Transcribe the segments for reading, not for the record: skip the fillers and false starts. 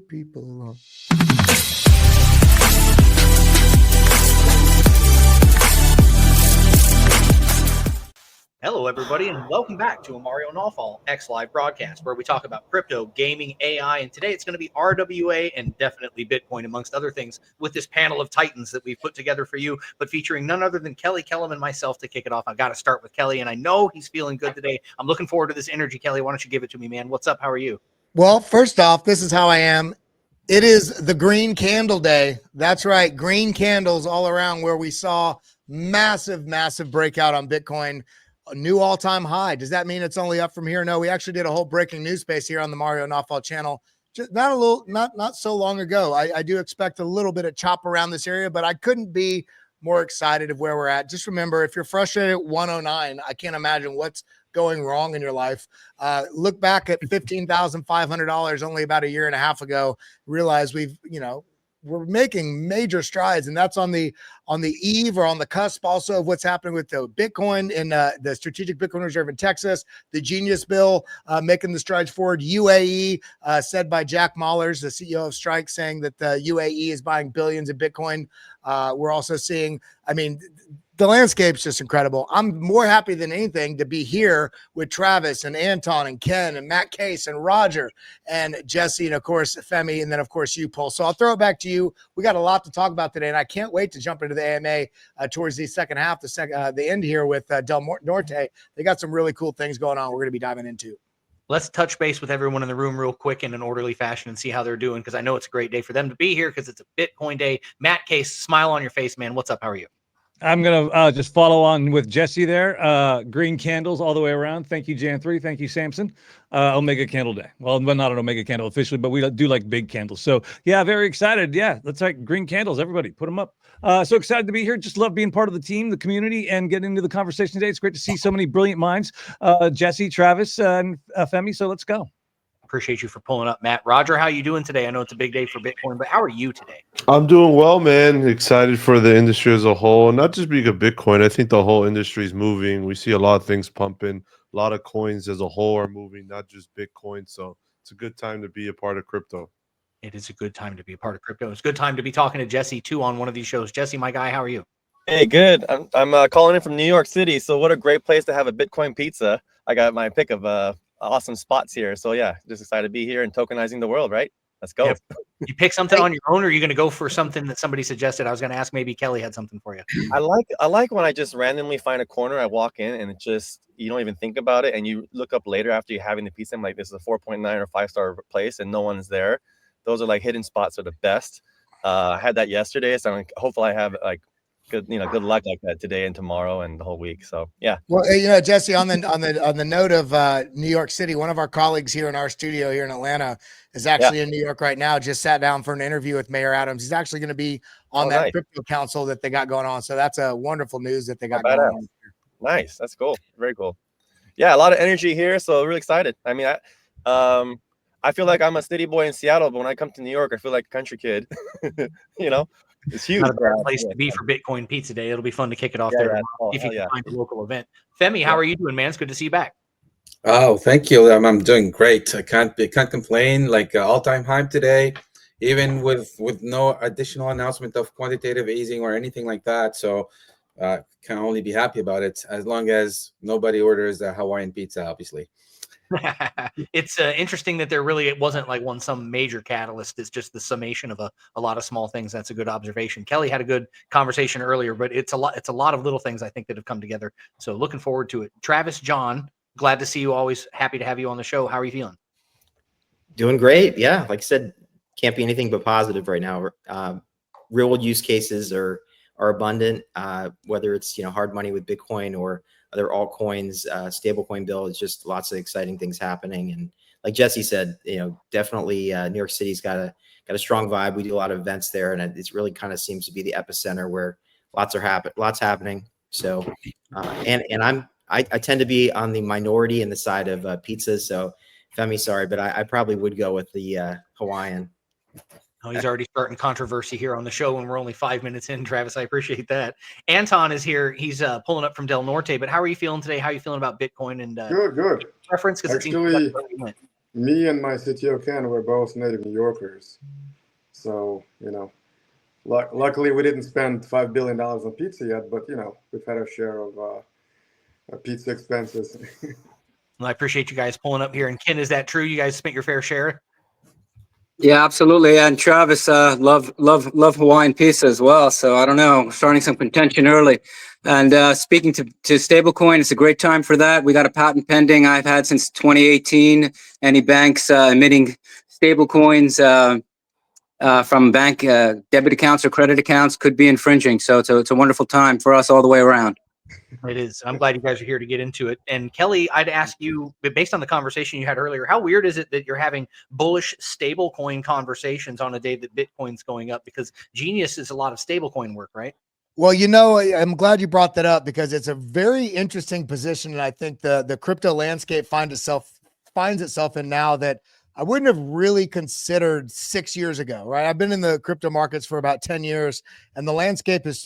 people. Hello, everybody, and welcome back to a Mario Nawfal X Live broadcast, where we talk about crypto, gaming, AI, and today it's going to be RWA and definitely Bitcoin, amongst other things, with this panel of titans that we've put together for you, but featuring none other than Kelly Kellum and myself to kick it off. I got to start with Kelly, and I know he's feeling good today. I'm looking forward to this energy, Kelly. Why don't you give it to me, man? What's up? How are you? Well, first off, this is how I am. It is the green candle day. That's right. Green candles all around, where we saw massive breakout on Bitcoin, a new all-time high. Does that mean it's only up from here? No, we actually did a whole breaking news space here on the Mario Nawfal channel. Just not so long ago. I do expect a little bit of chop around this area, but I couldn't be more excited of where we're at. Just remember, if you're frustrated at 109, I can't imagine what's going wrong in your life. Look back at $15,500 only about a year and a half ago. Realize we're making major strides, and that's on the eve or on the cusp also of what's happening with the Bitcoin and the Strategic Bitcoin Reserve in Texas, the Genius Bill making the strides forward. UAE, said by Jack Mallers, the CEO of Strike, saying that the UAE is buying billions of Bitcoin. We're also seeing, the landscape's just incredible. I'm more happy than anything to be here with Travis and Anton and Ken and Matt Case and Roger and Jesse and, of course, Femi, and then, of course, you, Paul. So I'll throw it back to you. We got a lot to talk about today, and I can't wait to jump into the AMA towards the second half, the end here with Del Norte. They got some really cool things going on we're going to be diving into. Let's touch base with everyone in the room real quick in an orderly fashion and see how they're doing, because I know it's a great day for them to be here because it's a Bitcoin day. Matt Case, smile on your face, man. What's up? How are you? I'm going to just follow on with Jesse there. Green candles all the way around. Thank you, Jan3. Thank you, Samson. Omega Candle Day. Well, not an Omega Candle officially, but we do like big candles. So, yeah, very excited. Yeah, let's like green candles. Everybody, put them up. So excited to be here. Just love being part of the team, the community, and getting into the conversation today. It's great to see so many brilliant minds. Jesse, Travis, and Femi. So let's go. Appreciate you for pulling up, Matt. Roger, how you doing today? I know it's a big day for Bitcoin, but how are you today? I'm doing well, man. Excited for the industry as a whole, not just being a Bitcoin. I think the whole industry is moving. We see a lot of things pumping. A lot of coins as a whole are moving, not just Bitcoin. So it's a good time to be a part of crypto. It is a good time to be a part of crypto. It's a good time to be talking to Jesse, too, on one of these shows. Jesse, my guy, how are you? Hey, good. I'm calling in from New York City. So what a great place to have a Bitcoin pizza. I got my pick of awesome spots here. So yeah, just excited to be here and tokenizing the world, right? Let's go. Yep. You pick something on your own, or are you going to go for something that somebody suggested? I was going to ask, maybe Kelly had something for you. I like when I just randomly find a corner, I walk in and it just, you don't even think about it. And you look up later after you having the pizza, I'm like, this is a 4.9 or 5-star place and no one's there. Those are like hidden spots are the best. I had that yesterday. So I'm hopefully I have like good luck like that today and tomorrow and the whole week. So yeah. Well, Jesse, on the note of New York City, one of our colleagues here in our studio here in Atlanta is actually in New York right now. Just sat down for an interview with Mayor Adams. He's actually going to be on that crypto council that they got going on. So that's a wonderful news that they got going on. Nice. That's cool. Very cool. Yeah, a lot of energy here. So really excited. I feel like I'm a city boy in Seattle, but when I come to New York, I feel like a country kid. It's huge. Not a bad place to be for Bitcoin Pizza Day. It'll be fun to kick it off there if you can find a local event. Femi, how are you doing, man? It's good to see you back. Oh, thank you. I'm doing great. I can't complain. Like all-time high today, even with no additional announcement of quantitative easing or anything like that. So can only be happy about it as long as nobody orders a Hawaiian pizza, obviously. It's interesting that it wasn't like some major catalyst. It's just the summation of a lot of small things. That's a good observation. Kelly had a good conversation earlier, but it's a lot of little things I think that have come together. So looking forward to it. Travis, John, glad to see you. Always happy to have you on the show. How are you feeling? Doing great. Yeah, like I said, can't be anything but positive right now. Real use cases are abundant. Whether it's hard money with Bitcoin or other altcoins, stablecoin bill, is just lots of exciting things happening. And like Jesse said, definitely New York City's got a strong vibe. We do a lot of events there, and it really kind of seems to be the epicenter where lots happening. So, and I tend to be on the minority in the side of pizzas. So, Femi, sorry, but I probably would go with the Hawaiian. Oh, he's already starting controversy here on the show when we're only 5 minutes in, Travis. I appreciate that. Anton is here. He's pulling up from Del Norte. But how are you feeling today? How are you feeling about Bitcoin and good preference? Because it seems me and my CTO Ken were both native New Yorkers, so luckily we didn't spend $5 billion on pizza yet, but we've had our share of pizza expenses. Well, I appreciate you guys pulling up here. And Ken, is that true? You guys spent your fair share? Yeah, absolutely. And Travis, love Hawaiian pizza as well. So I don't know, starting some contention early. And speaking to stablecoin, it's a great time for that. We got a patent pending I've had since 2018. Any banks emitting stablecoins from bank debit accounts or credit accounts could be infringing. So it's a wonderful time for us all the way around. It is. I'm glad you guys are here to get into it. And Kelly, I'd ask you, based on the conversation you had earlier, how weird is it that you're having bullish stablecoin conversations on a day that Bitcoin's going up? Because Genius is a lot of stablecoin work, right? Well, I'm glad you brought that up because it's a very interesting position. And I think the crypto landscape finds itself in now that I wouldn't have really considered 6 years ago, right? I've been in the crypto markets for about 10 years and the landscape has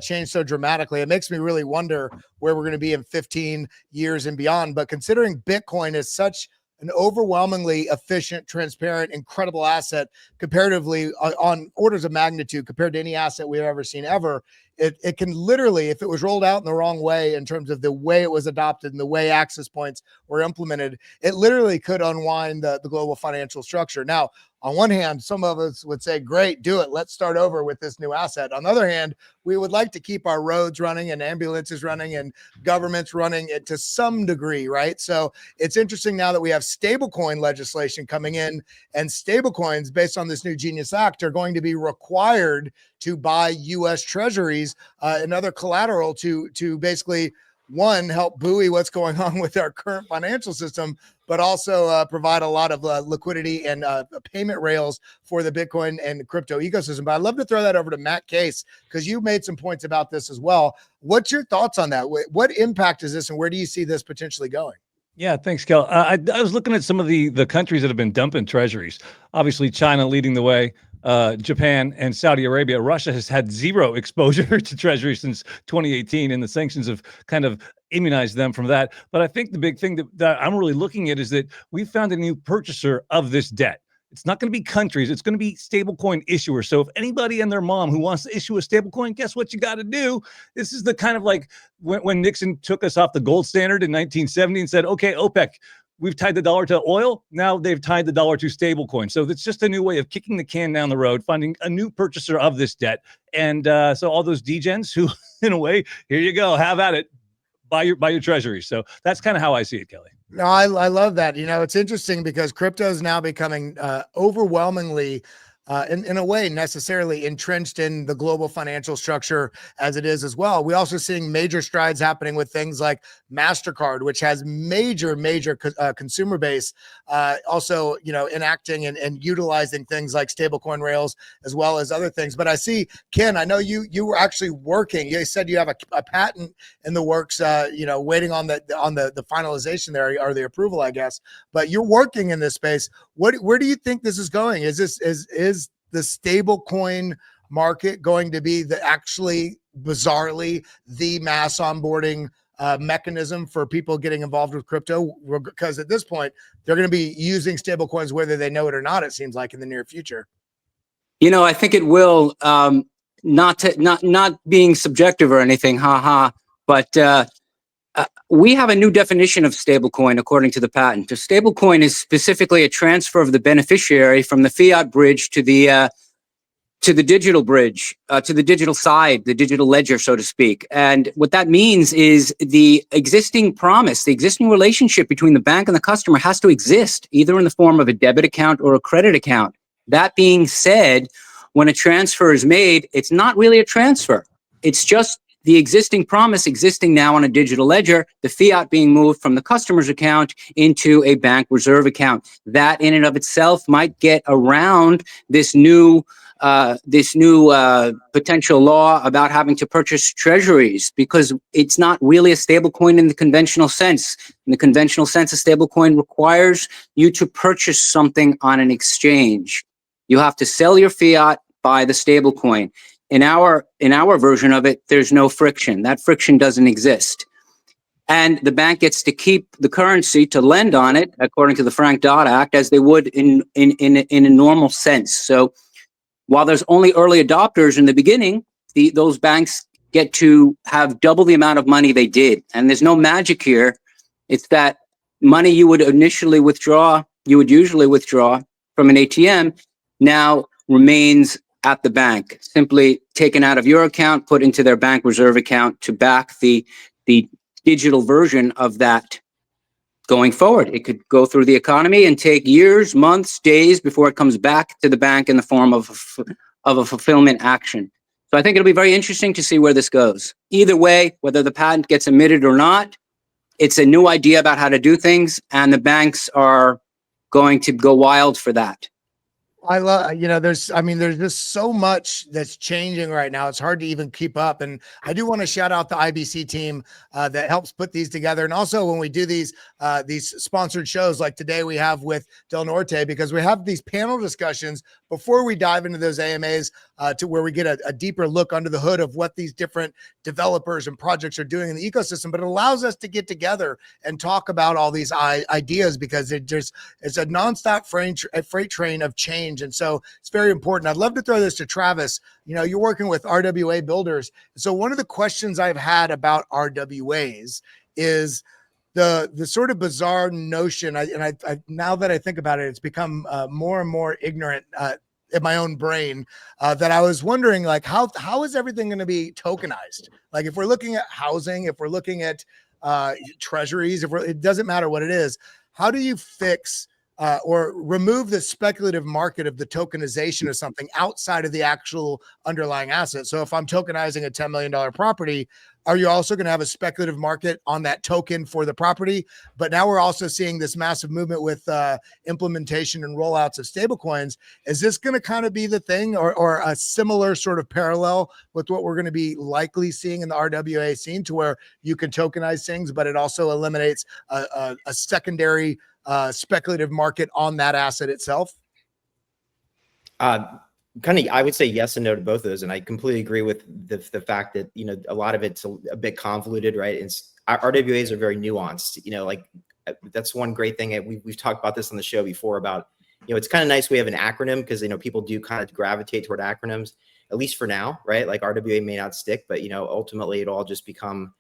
changed so dramatically. It makes me really wonder where we're going to be in 15 years and beyond. But considering Bitcoin is such an overwhelmingly efficient, transparent, incredible asset comparatively on orders of magnitude compared to any asset we've ever seen ever, it can literally, if it was rolled out in the wrong way in terms of the way it was adopted and the way access points were implemented, it literally could unwind the global financial structure. Now, on one hand, some of us would say, great, do it. Let's start over with this new asset. On the other hand, we would like to keep our roads running and ambulances running and governments running it to some degree, right? So it's interesting now that we have stablecoin legislation coming in, and stablecoins based on this new Genius Act are going to be required to buy U.S. treasuries and other collateral to basically, one, help buoy what's going on with our current financial system, but also provide a lot of liquidity and payment rails for the Bitcoin and crypto ecosystem. But I'd love to throw that over to Matt Case because you made some points about this as well. What's your thoughts on that? What impact is this and where do you see this potentially going? Yeah, thanks, Kel. I was looking at some of the countries that have been dumping treasuries. Obviously, China leading the way, Japan and Saudi Arabia. Russia has had zero exposure to treasury since 2018, and the sanctions have kind of immunized them from that. But I think the big thing that I'm really looking at is that we found a new purchaser of this debt. It's not going to be countries. It's going to be stablecoin issuers. So if anybody and their mom who wants to issue a stablecoin, guess what you got to do? This is the kind of like when Nixon took us off the gold standard in 1970 and said, okay, OPEC, we've tied the dollar to oil. Now they've tied the dollar to stablecoin. So it's just a new way of kicking the can down the road, finding a new purchaser of this debt. And so all those degens who, in a way, here you go, have at it. Buy your treasury. So that's kind of how I see it, Kelly. No, I love that. It's interesting because crypto is now becoming overwhelmingly in a way necessarily entrenched in the global financial structure as it is as well. We're also seeing major strides happening with things like MasterCard, which has major consumer base, also, enacting and utilizing things like stablecoin rails as well as other things. But I see, Ken, I know you were actually working. You said you have a patent in the works, waiting on the finalization there or the approval, I guess. But you're working in this space. Where do you think this is going? Is the stablecoin market going to be bizarrely the mass onboarding mechanism for people getting involved with crypto? Because at this point, they're going to be using stablecoins whether they know it or not, it seems like, in the near future. I think it will, not being subjective or anything, but we have a new definition of stablecoin according to the patent. A stablecoin is specifically a transfer of the beneficiary from the fiat bridge to the digital bridge, to the digital side, the digital ledger, so to speak. And what that means is the existing promise, the existing relationship between the bank and the customer has to exist, either in the form of a debit account or a credit account. That being said, when a transfer is made, it's not really a transfer. It's just the existing promise existing now on a digital ledger, the fiat being moved from the customer's account into a bank reserve account. That in and of itself might get around this new potential law about having to purchase treasuries, because it's not really a stablecoin in the conventional sense. In the conventional sense, a stablecoin requires you to purchase something on an exchange. You have to sell your fiat, buy the stablecoin. In our version of it, there's no friction. That friction doesn't exist. and the bank gets to keep the currency to lend on it according to the Frank-Dodd Act as they would in a normal sense. So while there's only early adopters in the beginning, those banks get to have double the amount of money they did. And there's no magic here. It's that money you would usually withdraw from an ATM now remains at the bank, simply taken out of your account, put into their bank reserve account to back the digital version of that going forward. It could go through the economy and take years, months, days before it comes back to the bank in the form of a fulfillment action. So I think it'll be very interesting to see where this goes. Either way, whether the patent gets emitted or not, it's a new idea about how to do things, and the banks are going to go wild for that. I love, there's just so much that's changing right now. It's hard to even keep up. And I do want to shout out the IBC team that helps put these together. And also when we do these sponsored shows like today we have with Del Norte, because we have these panel discussions before we dive into those AMAs to where we get a deeper look under the hood of what these different developers and projects are doing in the ecosystem. But it allows us to get together and talk about all these ideas, because it's a nonstop freight train of change. And so it's very important. I'd love to throw this to Travis. You're working with RWA builders. So one of the questions I've had about RWAs is the sort of bizarre notion. I now that I think about it, it's become more and more ignorant in my own brain that I was wondering, like, how is everything going to be tokenized? Like, if we're looking at housing, if we're looking at treasuries, it doesn't matter what it is. How do you fix or remove the speculative market of the tokenization of something outside of the actual underlying asset? So if I'm tokenizing a $10 million property, are you also going to have a speculative market on that token for the property? But now we're also seeing this massive movement with implementation and rollouts of stablecoins. Is this going to kind of be the thing, or a similar sort of parallel with what we're going to be likely seeing in the RWA scene, to where you can tokenize things, but it also eliminates a secondary speculative market on that asset itself? I would say yes and no to both of those. And I completely agree with the fact that, a lot of it's a bit convoluted, right? And RWAs are very nuanced, like that's one great thing. We've talked about this on the show before about, it's kind of nice we have an acronym, because, people do kind of gravitate toward acronyms, at least for now, right? Like RWA may not stick, but, ultimately it'll all just become,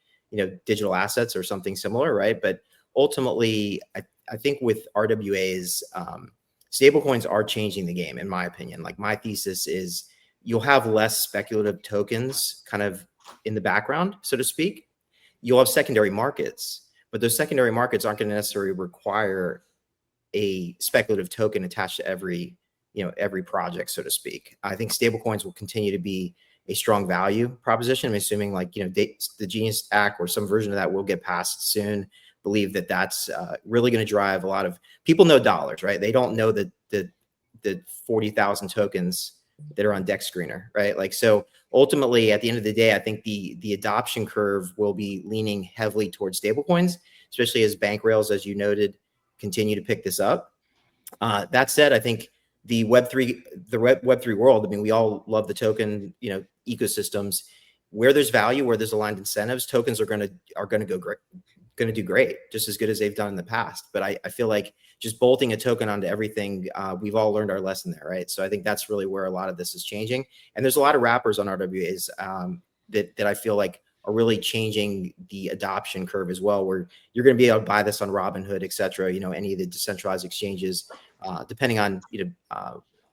digital assets or something similar, right? But ultimately, I think with RWAs, stablecoins are changing the game, in my opinion. Like, my thesis is you'll have less speculative tokens kind of in the background, so to speak. You'll have secondary markets, but those secondary markets aren't going to necessarily require a speculative token attached to every project, so to speak. I think stablecoins will continue to be a strong value proposition. I'm assuming, like, the Genius Act or some version of that will get passed soon. Believe that that's really going to drive a lot of people. Know dollars, right? They don't know the 40,000 tokens that are on Dex Screener, right? Like, so ultimately, at the end of the day, I think the adoption curve will be leaning heavily towards stablecoins, especially as bank rails, as you noted, continue to pick this up. That said, I think the Web3 world, I mean, we all love the token, ecosystems. Where there's value, where there's aligned incentives, tokens are going to go great. Going to do great, just as good as they've done in the past. But I feel like just bolting a token onto everything, we've all learned our lesson there, right? So I think that's really where a lot of this is changing. And there's a lot of wrappers on RWAs that I feel like are really changing the adoption curve as well, where you're going to be able to buy this on Robinhood, et cetera, any of the decentralized exchanges, depending on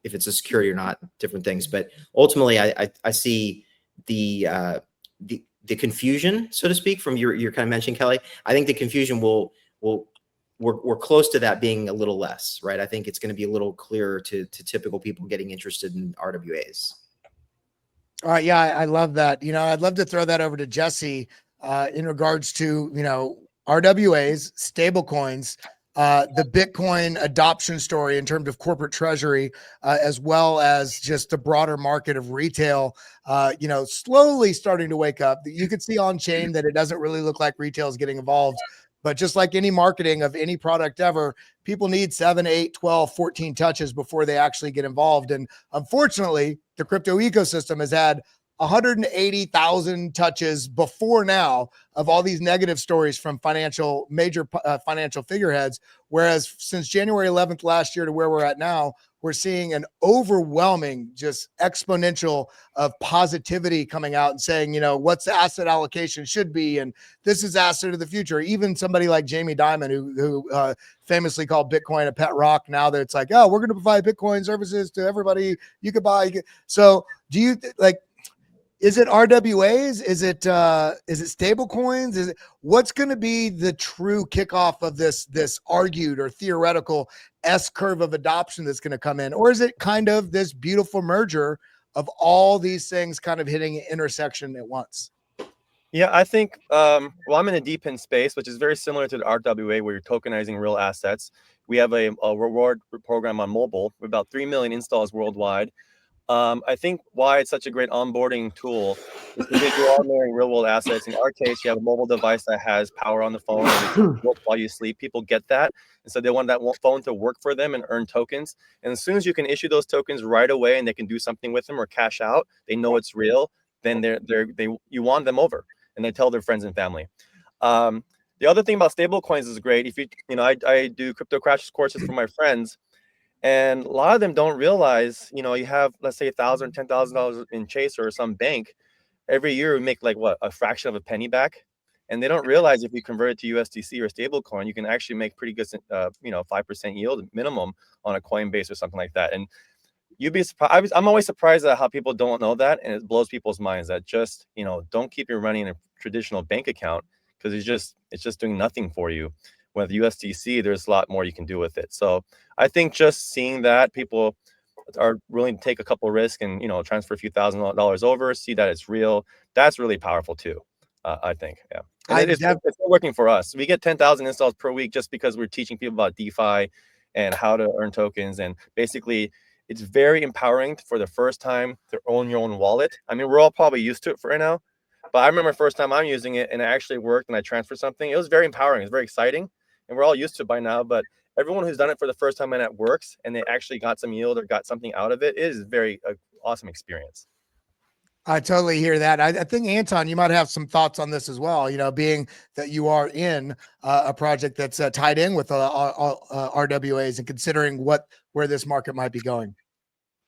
if it's a security or not, different things. But ultimately, I see the confusion, so to speak, from your kind of mention, Kelly. I think the confusion we're close to that being a little less, right? I think it's going to be a little clearer to typical people getting interested in RWAs. All right. Yeah, I love that. I'd love to throw that over to Jesse in regards to, RWAs, stable coins, the Bitcoin adoption story in terms of corporate treasury, as well as just the broader market of retail, slowly starting to wake up. You could see on chain that it doesn't really look like retail is getting involved, but just like any marketing of any product ever, people need 7, 8, 12, 14 touches before they actually get involved. And unfortunately, the crypto ecosystem has had 180,000 touches before now of all these negative stories from major financial figureheads. Whereas since January 11th last year to where we're at now, we're seeing an overwhelming, just exponential of positivity coming out and saying, you know, what's the asset allocation should be. And this is asset of the future. Even somebody like Jamie Dimon, who famously called Bitcoin a pet rock. Now that it's like, oh, we're going to provide Bitcoin services to everybody. You could buy. So do you is it RWAs? Is it stable coins? Is it what's going to be the true kickoff of this argued or theoretical S curve of adoption that's going to come in? Or is it kind of this beautiful merger of all these things kind of hitting an intersection at once? Yeah, I think, well, I'm in a deep in space, which is very similar to the RWA where you're tokenizing real assets. We have a reward program on mobile with about 3 million installs worldwide. I think why it's such a great onboarding tool is because you're all marrying real world assets. In our case, you have a mobile device that has power on the phone and work while you sleep. People get that. And so they want that phone to work for them and earn tokens. And as soon as you can issue those tokens right away and they can do something with them or cash out, they know it's real, then you won them over and they tell their friends and family. The other thing about stable coins is great. If I do crypto crash courses for my friends. And a lot of them don't realize, you have, let's say, $1,000, $10,000 in Chase or some bank. Every year we make a fraction of a penny back. And they don't realize if you convert it to USDC or stablecoin, you can actually make pretty good, 5% yield minimum on a Coinbase or something like that. And you'd be surprised. I'm always surprised at how people don't know that. And it blows people's minds that just, don't keep your money in a traditional bank account because it's just doing nothing for you. With USDC, there's a lot more you can do with it. So I think just seeing that people are willing to take a couple risks and, transfer a few $1,000s over, see that it's real. That's really powerful too. I think. Yeah. And it's working for us. We get 10,000 installs per week just because we're teaching people about DeFi and how to earn tokens. And basically it's very empowering for the first time to own your own wallet. I mean, we're all probably used to it for right now, but I remember the first time I'm using it and it actually worked and I transferred something. It was very empowering. It's very exciting. And we're all used to it by now, but everyone who's done it for the first time and it works and they actually got some yield or got something out of it is very awesome experience. I totally hear that. I think, Anton, you might have some thoughts on this as well, being that you are in a project that's tied in with RWAs and considering where this market might be going.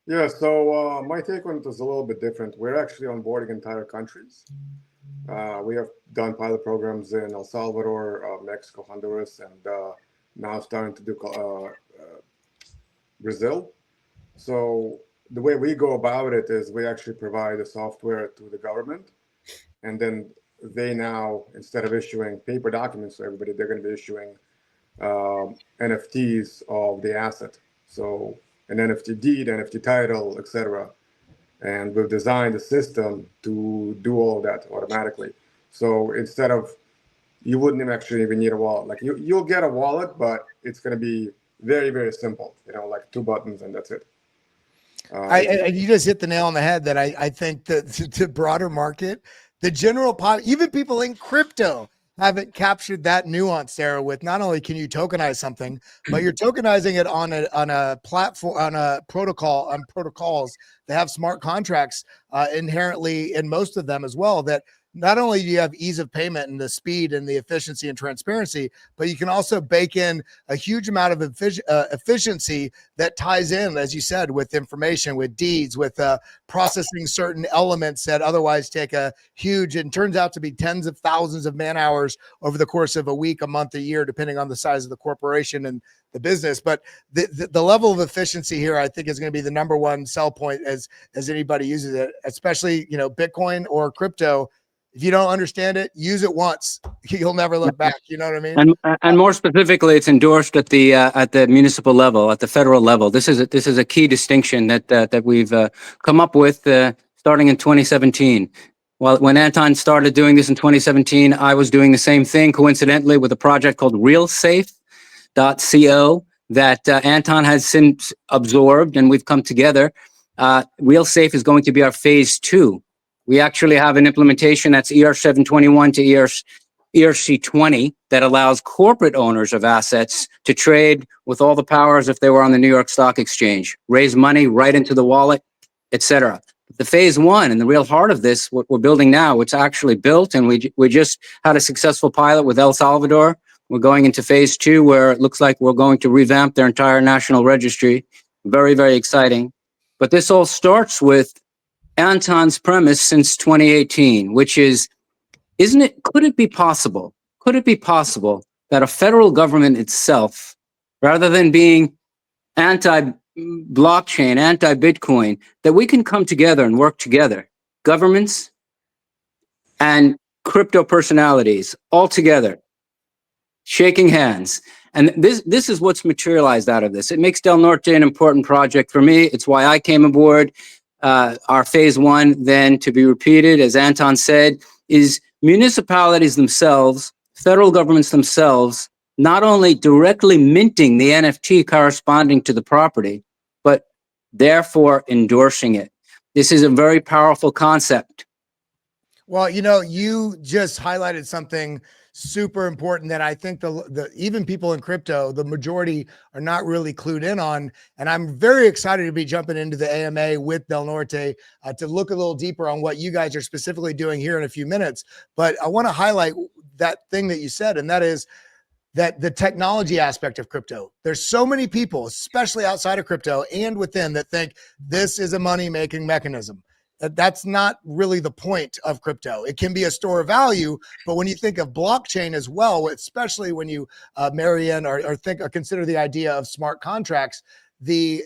Yeah, so my take on it is a little bit different. We're actually onboarding entire countries. We have done pilot programs in El Salvador, Mexico, Honduras, and now starting to do Brazil. So the way we go about it is we actually provide the software to the government, and then they now, instead of issuing paper documents to everybody, they're going to be issuing NFTs of the asset. So an NFT deed, NFT title, etc. And we've designed a system to do all of that automatically. So instead of, you wouldn't actually even need a wallet. Like you'll get a wallet, but it's going to be very, very simple. Like 2 buttons and that's it. You just hit the nail on the head that I think that the broader market, the general even people in crypto haven't captured that nuance, Sarah, with not only can you tokenize something, but you're tokenizing it on a platform, on a protocol, on protocols that have smart contracts inherently in most of them as well, that not only do you have ease of payment and the speed and the efficiency and transparency, but you can also bake in a huge amount of efficiency that ties in, as you said, with information, with deeds, with processing certain elements that otherwise take a huge, and turns out to be tens of thousands of man hours over the course of a week, a month, a year, depending on the size of the corporation and the business. But the level of efficiency here, I think, is going to be the number one sell point as anybody uses it, especially, Bitcoin or crypto. If you don't understand it, use it once. You'll never look back. You know what I mean? And more specifically, it's endorsed at the municipal level, at the federal level. This is a key distinction that we've come up with starting in 2017. Well, when Anton started doing this in 2017, I was doing the same thing, coincidentally, with a project called RealSafe.co that Anton has since absorbed, and we've come together. RealSafe is going to be our phase 2. We actually have an implementation that's ER721 to ERC20 that allows corporate owners of assets to trade with all the power as if they were on the New York Stock Exchange, raise money right into the wallet, etc. the phase one and the real heart of this, what we're building now, it's actually built, and we just had a successful pilot with El Salvador. We're going into phase two, where it looks like we're going to revamp their entire national registry. Very, very exciting. But this all starts with Anton's premise since 2018, which is, could it be possible that a federal government itself, rather than being anti-blockchain, anti-Bitcoin, that we can come together and work together, governments and crypto personalities all together, shaking hands. And this is what's materialized out of this. It makes Del Norte an important project for me. It's why I came aboard. Our phase one, then, to be repeated, as Anton said, is municipalities themselves, federal governments themselves, not only directly minting the NFT corresponding to the property, but therefore endorsing it. This is a very powerful concept. Well, you know, you just highlighted something super important that I think the even people in crypto, the majority are not really clued in on. And I'm very excited to be jumping into the AMA with Del Norte to look a little deeper on what you guys are specifically doing here in a few minutes. But I want to highlight that thing that you said, and that is that the technology aspect of crypto. There's so many people, especially outside of crypto and within, that think this is a money-making mechanism. That's not really the point of crypto. It can be a store of value, but when you think of blockchain as well, especially when you marry in or consider the idea of smart contracts, the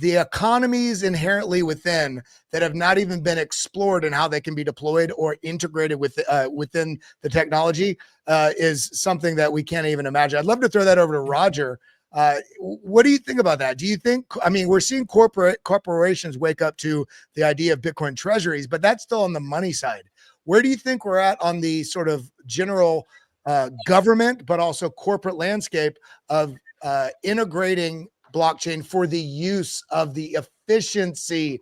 economies inherently within that have not even been explored and how they can be deployed or integrated with within the technology is something that we can't even imagine. I'd love to throw that over to Roger. What do you think about that? Do you think, I mean, we're seeing corporations wake up to the idea of Bitcoin treasuries, but that's still on the money side. Where do you think we're at on the sort of general government, but also corporate landscape of integrating blockchain for the use of the efficiency,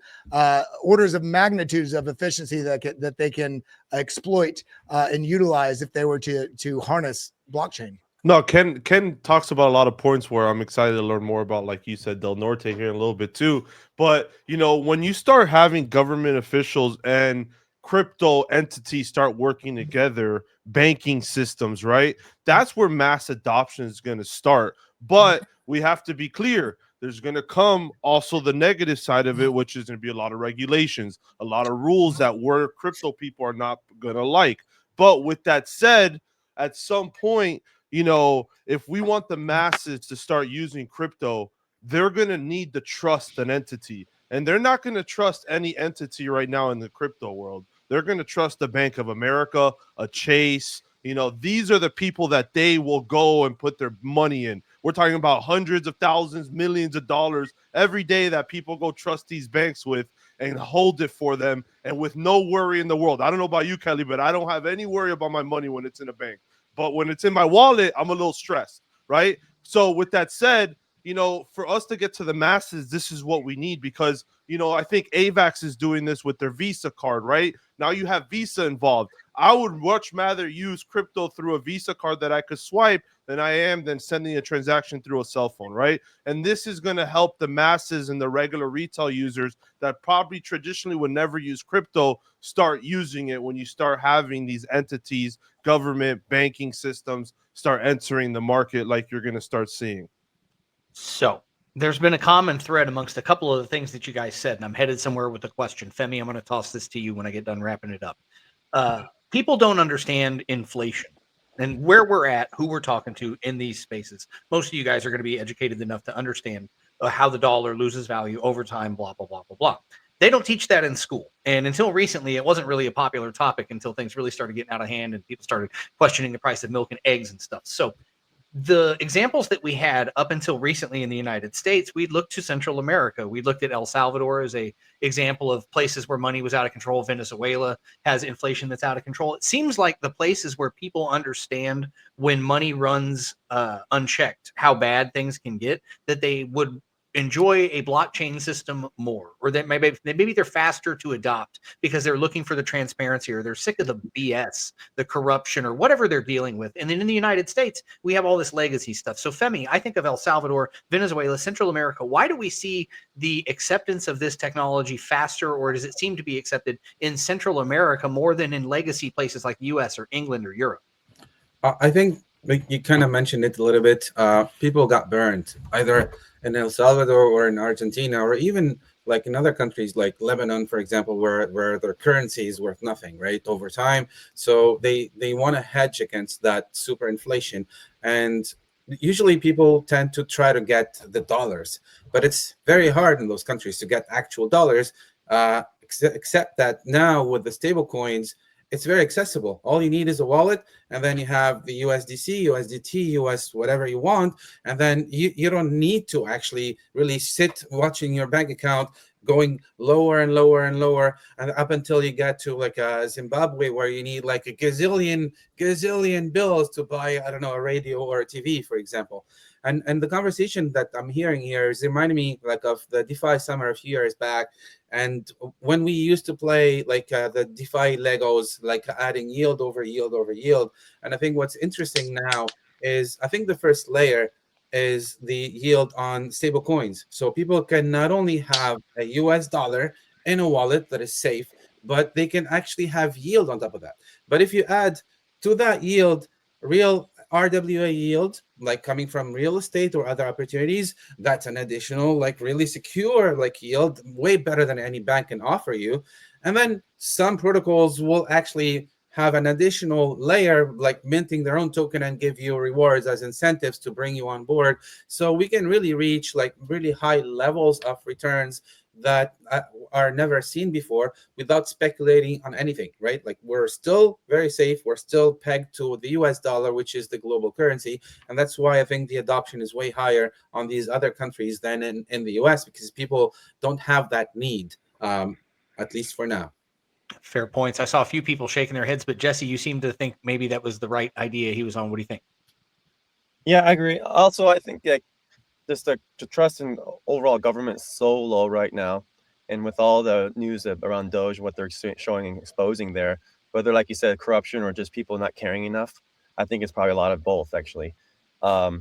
orders of magnitudes of efficiency that they can exploit and utilize if they were to harness blockchain? No, Ken talks about a lot of points where I'm excited to learn more about, like you said, Del Norte here in a little bit too. But, you know, when you start having government officials and crypto entities start working together, banking systems, right? That's where mass adoption is going to start. But we have to be clear. There's going to come also the negative side of it, which is going to be a lot of regulations, a lot of rules that we're crypto people are not going to like. But with that said, at some point, you know, if we want the masses to start using crypto, they're going to need to trust an entity. And they're not going to trust any entity right now in the crypto world. They're going to trust the Bank of America, a Chase. You know, these are the people that they will go and put their money in. We're talking about hundreds of thousands, millions of dollars every day that people go trust these banks with and hold it for them, and with no worry in the world. I don't know about you, Kelly, but I don't have any worry about my money when it's in a bank. But when it's in my wallet, I'm a little stressed, right? So with that said, you know, for us to get to the masses, this is what we need, because, you know, I think AVAX is doing this with their Visa card, right? Now you have Visa involved. I would much rather use crypto through a Visa card that I could swipe than sending a transaction through a cell phone, right? And this is going to help the masses and the regular retail users that probably traditionally would never use crypto start using it when you start having these entities, government, banking systems start entering the market like you're going to start seeing. So there's been a common thread amongst a couple of the things that you guys said, and I'm headed somewhere with the question. Femi, I'm going to toss this to you when I get done wrapping it up. People don't understand inflation and where we're at, who we're talking to in these spaces. Most of you guys are going to be educated enough to understand how the dollar loses value over time, blah, blah, blah, blah, blah. They don't teach that in school. And until recently, it wasn't really a popular topic until things really started getting out of hand and people started questioning the price of milk and eggs and stuff. So the examples that we had up until recently in the United States, we looked to Central America. We looked at El Salvador as a example of places where money was out of control. Venezuela has inflation that's out of control. It seems like the places where people understand when money runs unchecked, how bad things can get, that they would enjoy a blockchain system more, or that maybe they're faster to adopt because they're looking for the transparency, or they're sick of the BS, the corruption, or whatever they're dealing with. And then in the United States, we have all this legacy stuff. So Femi, I think of El Salvador, Venezuela, Central America. Why do we see the acceptance of this technology faster, or does it seem to be accepted in Central America more than in legacy places like the US or England or Europe? I think you kind of mentioned it a little bit. People got burned either in El Salvador or in Argentina, or even like in other countries like Lebanon, for example, where their currency is worth nothing, right, over time. So they want to hedge against that super inflation. And usually people tend to try to get the dollars, but it's very hard in those countries to get actual dollars, except that now with the stable coins, it's very accessible. All you need is a wallet, and then you have the USDC, USDT, US, whatever you want. And then you don't need to actually really sit watching your bank account going lower and lower and lower, and up until you get to like Zimbabwe, where you need like a gazillion bills to buy, I don't know, a radio or a TV, for example. And the conversation that I'm hearing here is reminding me like of the DeFi summer a few years back. And when we used to play like the DeFi Legos, like adding yield over yield over yield. And I think what's interesting now is I think the first layer is the yield on stable coins. So people can not only have a US dollar in a wallet that is safe, but they can actually have yield on top of that. But if you add to that yield real RWA yield, like coming from real estate or other opportunities, that's an additional, like really secure, like yield, way better than any bank can offer you. And then some protocols will actually have an additional layer, like minting their own token and give you rewards as incentives to bring you on board. So we can really reach like really high levels of returns that are never seen before without speculating on anything, right? Like we're still very safe. We're still pegged to the US dollar, which is the global currency. And that's why I think the adoption is way higher on these other countries than in the US, because people don't have that need, at least for now. Fair points. I saw a few people shaking their heads, but Jesse, you seem to think maybe that was the right idea he was on. What do you think? Yeah, I agree. Also, I think like just the trust in overall government is so low right now, and with all the news around Doge, what they're showing and exposing there, whether like you said, corruption or just people not caring enough, I think it's probably a lot of both actually. I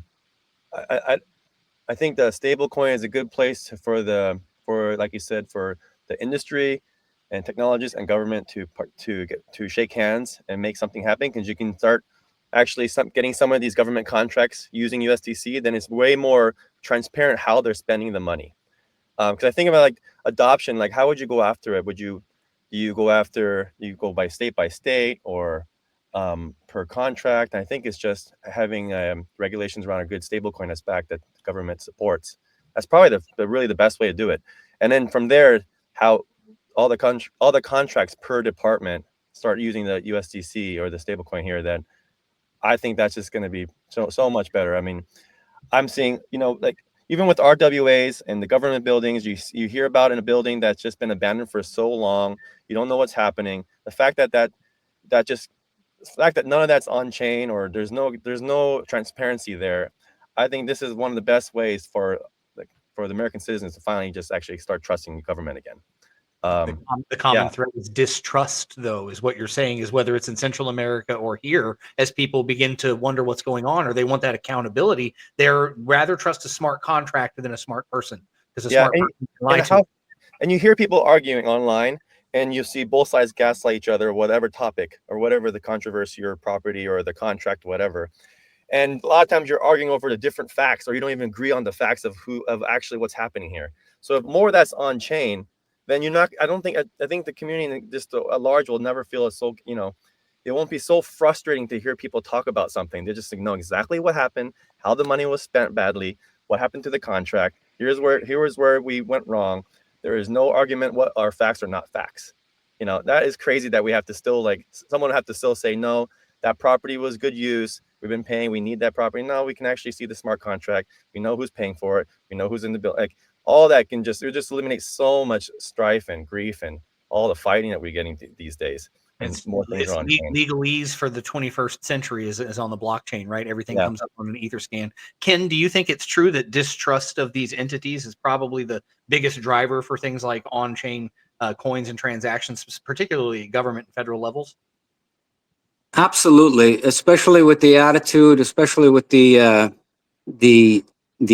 think the stable coin is a good place for like you said, for the industry and technologists and government to shake hands and make something happen, because you can start actually getting some of these government contracts using USDC. Then it's way more transparent how they're spending the money. Because I think about like adoption, like how would you go after it? Do you go by state or per contract? And I think it's just having regulations around a good stablecoin that's backed that the government supports. That's probably really the best way to do it. And then from there, how all the contracts per department start using the USDC or the stablecoin here, then I think that's just going to be so much better. I mean, I'm seeing, like even with RWAs and the government buildings, you hear about in a building that's just been abandoned for so long, you don't know what's happening. The fact that none of that's on chain, or there's no transparency there, I think this is one of the best ways for the American citizens to finally just actually start trusting the government again. The common thread is distrust, though, is what you're saying, is whether it's in Central America or here, as people begin to wonder what's going on, or they want that accountability, they're rather trust a smart contractor than a smart person, because a smart person can lie to them. And you hear people arguing online, and you see both sides gaslight each other, whatever topic or whatever the controversy or property or the contract, whatever. And a lot of times you're arguing over the different facts, or you don't even agree on the facts of actually what's happening here. So if more of that's on chain, then I think the community just at large will never feel it won't be so frustrating to hear people talk about something. They just know exactly what happened, how the money was spent badly, what happened to the contract. Here's where we went wrong. There is no argument what are facts or not facts. That is crazy that we have to still someone have to still say, no, that property was good use. We've been paying, we need that property. No, we can actually see the smart contract. We know who's paying for it. We know who's in the bill. All that can just eliminate so much strife and grief and all the fighting that we're getting these days. and It's more things are on chain. legalese for the 21st century is on the blockchain, right? Everything Yeah. comes up on an Etherscan. Ken, do you think it's true that distrust of these entities is probably the biggest driver for things like on-chain coins and transactions, particularly at government and federal levels? Absolutely, especially with the attitude, especially with the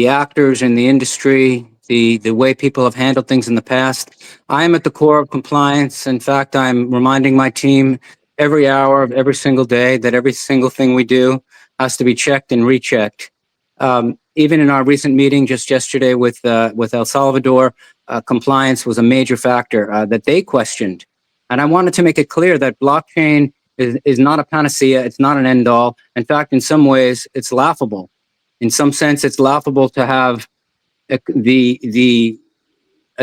actors in the industry, the way people have handled things in the past. I am at the core of compliance. In fact, I'm reminding my team every hour of every single day that every single thing we do has to be checked and rechecked. Even in our recent meeting just yesterday with El Salvador, compliance was a major factor that they questioned. And I wanted to make it clear that blockchain is not a panacea. It's not an end all. In fact, in some ways, it's laughable. In some sense, it's laughable to have a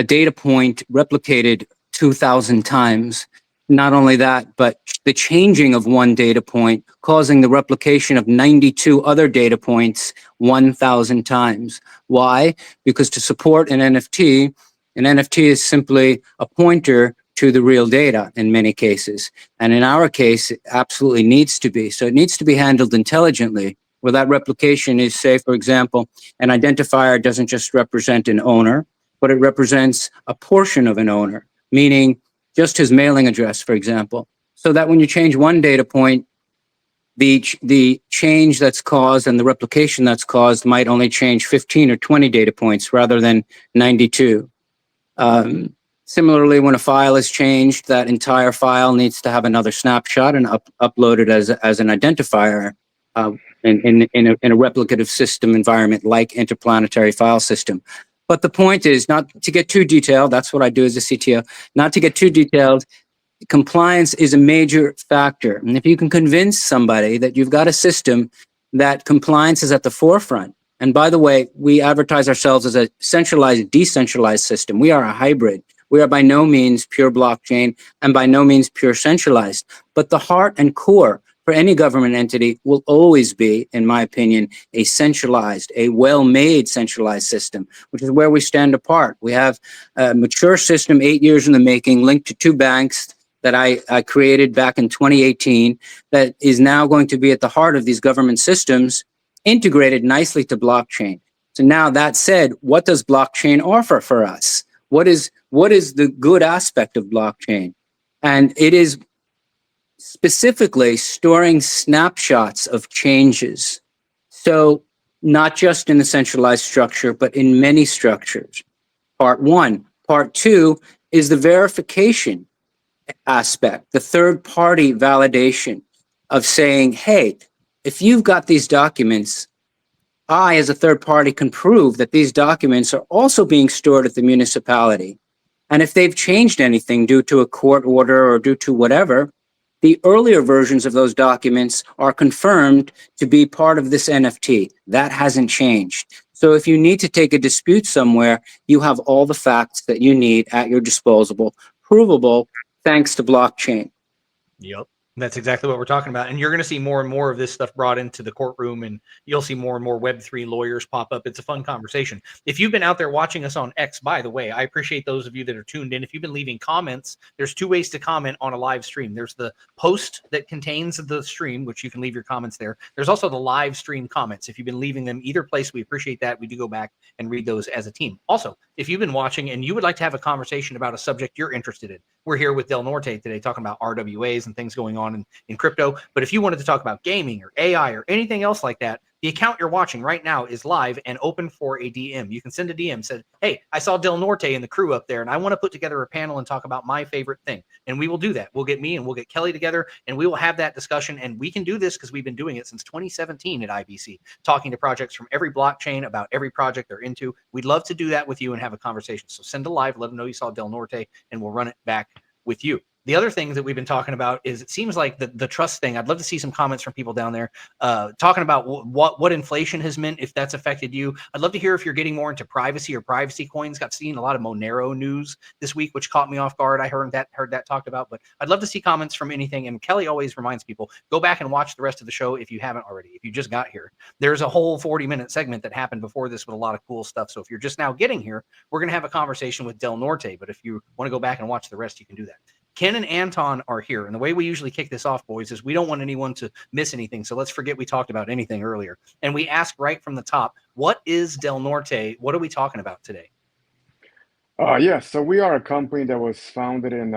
data point replicated 2,000 times. Not only that, but the changing of one data point causing the replication of 92 other data points 1,000 times. Why? Because to support an NFT is simply a pointer to the real data in many cases. And in our case, it absolutely needs to be. So it needs to be handled intelligently, where that replication is, say, for example, an identifier doesn't just represent an owner, but it represents a portion of an owner, meaning just his mailing address, for example. So that when you change one data point, the change that's caused and the replication that's caused might only change 15 or 20 data points rather than 92. Similarly, when a file is changed, that entire file needs to have another snapshot and uploaded as an identifier in a replicative system environment like Interplanetary File System. But the point is not to get too detailed. That's what I do as a CTO. Not to get too detailed. Compliance is a major factor. And if you can convince somebody that you've got a system that compliance is at the forefront, and by the way, we advertise ourselves as a centralized, decentralized system. We are a hybrid. We are by no means pure blockchain and by no means pure centralized. But the heart and core for any government entity will always be, in my opinion, a centralized, a well-made centralized system, which is where we stand apart. We have a mature system, 8 years in the making, linked to 2 banks that I created back in 2018 that is now going to be at the heart of these government systems, integrated nicely to blockchain. So now that said, what does blockchain offer for us? What is the good aspect of blockchain? And it is specifically storing snapshots of changes. So not just in the centralized structure, but in many structures. Part 1. Part 2 is the verification aspect, the third-party validation of saying, hey, if you've got these documents, I, as a third party, can prove that these documents are also being stored at the municipality. And if they've changed anything due to a court order or due to whatever, the earlier versions of those documents are confirmed to be part of this NFT. That hasn't changed. So if you need to take a dispute somewhere, you have all the facts that you need at your disposal, provable thanks to blockchain. Yep. That's exactly what we're talking about. And you're going to see more and more of this stuff brought into the courtroom, and you'll see more and more Web3 lawyers pop up. It's a fun conversation. If you've been out there watching us on X, by the way, I appreciate those of you that are tuned in. If you've been leaving comments, there's 2 ways to comment on a live stream. There's the post that contains the stream, which you can leave your comments there. There's also the live stream comments. If you've been leaving them either place, we appreciate that. We do go back and read those as a team. Also, if you've been watching and you would like to have a conversation about a subject you're interested in, we're here with Del Norte today talking about RWAs and things going on in crypto. But if you wanted to talk about gaming or AI or anything else like that, the account you're watching right now is live and open for a DM. You can send a DM, said, hey, I saw Del Norte and the crew up there, and I want to put together a panel and talk about my favorite thing. And we will do that. We'll get me and we'll get Kelly together, and we will have that discussion. And we can do this because we've been doing it since 2017 at IBC, talking to projects from every blockchain about every project they're into. We'd love to do that with you and have a conversation. So send a live, let them know you saw Del Norte, and we'll run it back with you. The other thing that we've been talking about is it seems like the trust thing. I'd love to see some comments from people down there talking about what inflation has meant, if that's affected you. I'd love to hear if you're getting more into privacy or privacy coins. Got seen a lot of Monero news this week, which caught me off guard. I heard that talked about, but I'd love to see comments from anything. And Kelly always reminds people, go back and watch the rest of the show if you haven't already. If you just got here, there's a whole 40-minute segment that happened before this with a lot of cool stuff. So if you're just now getting here, we're going to have a conversation with Del Norte. But if you want to go back and watch the rest, you can do that. Ken and Anton are here. And the way we usually kick this off, boys, is we don't want anyone to miss anything. So let's forget we talked about anything earlier. And we ask right from the top, what is Del Norte? What are we talking about today? Yeah, so we are a company that was founded in,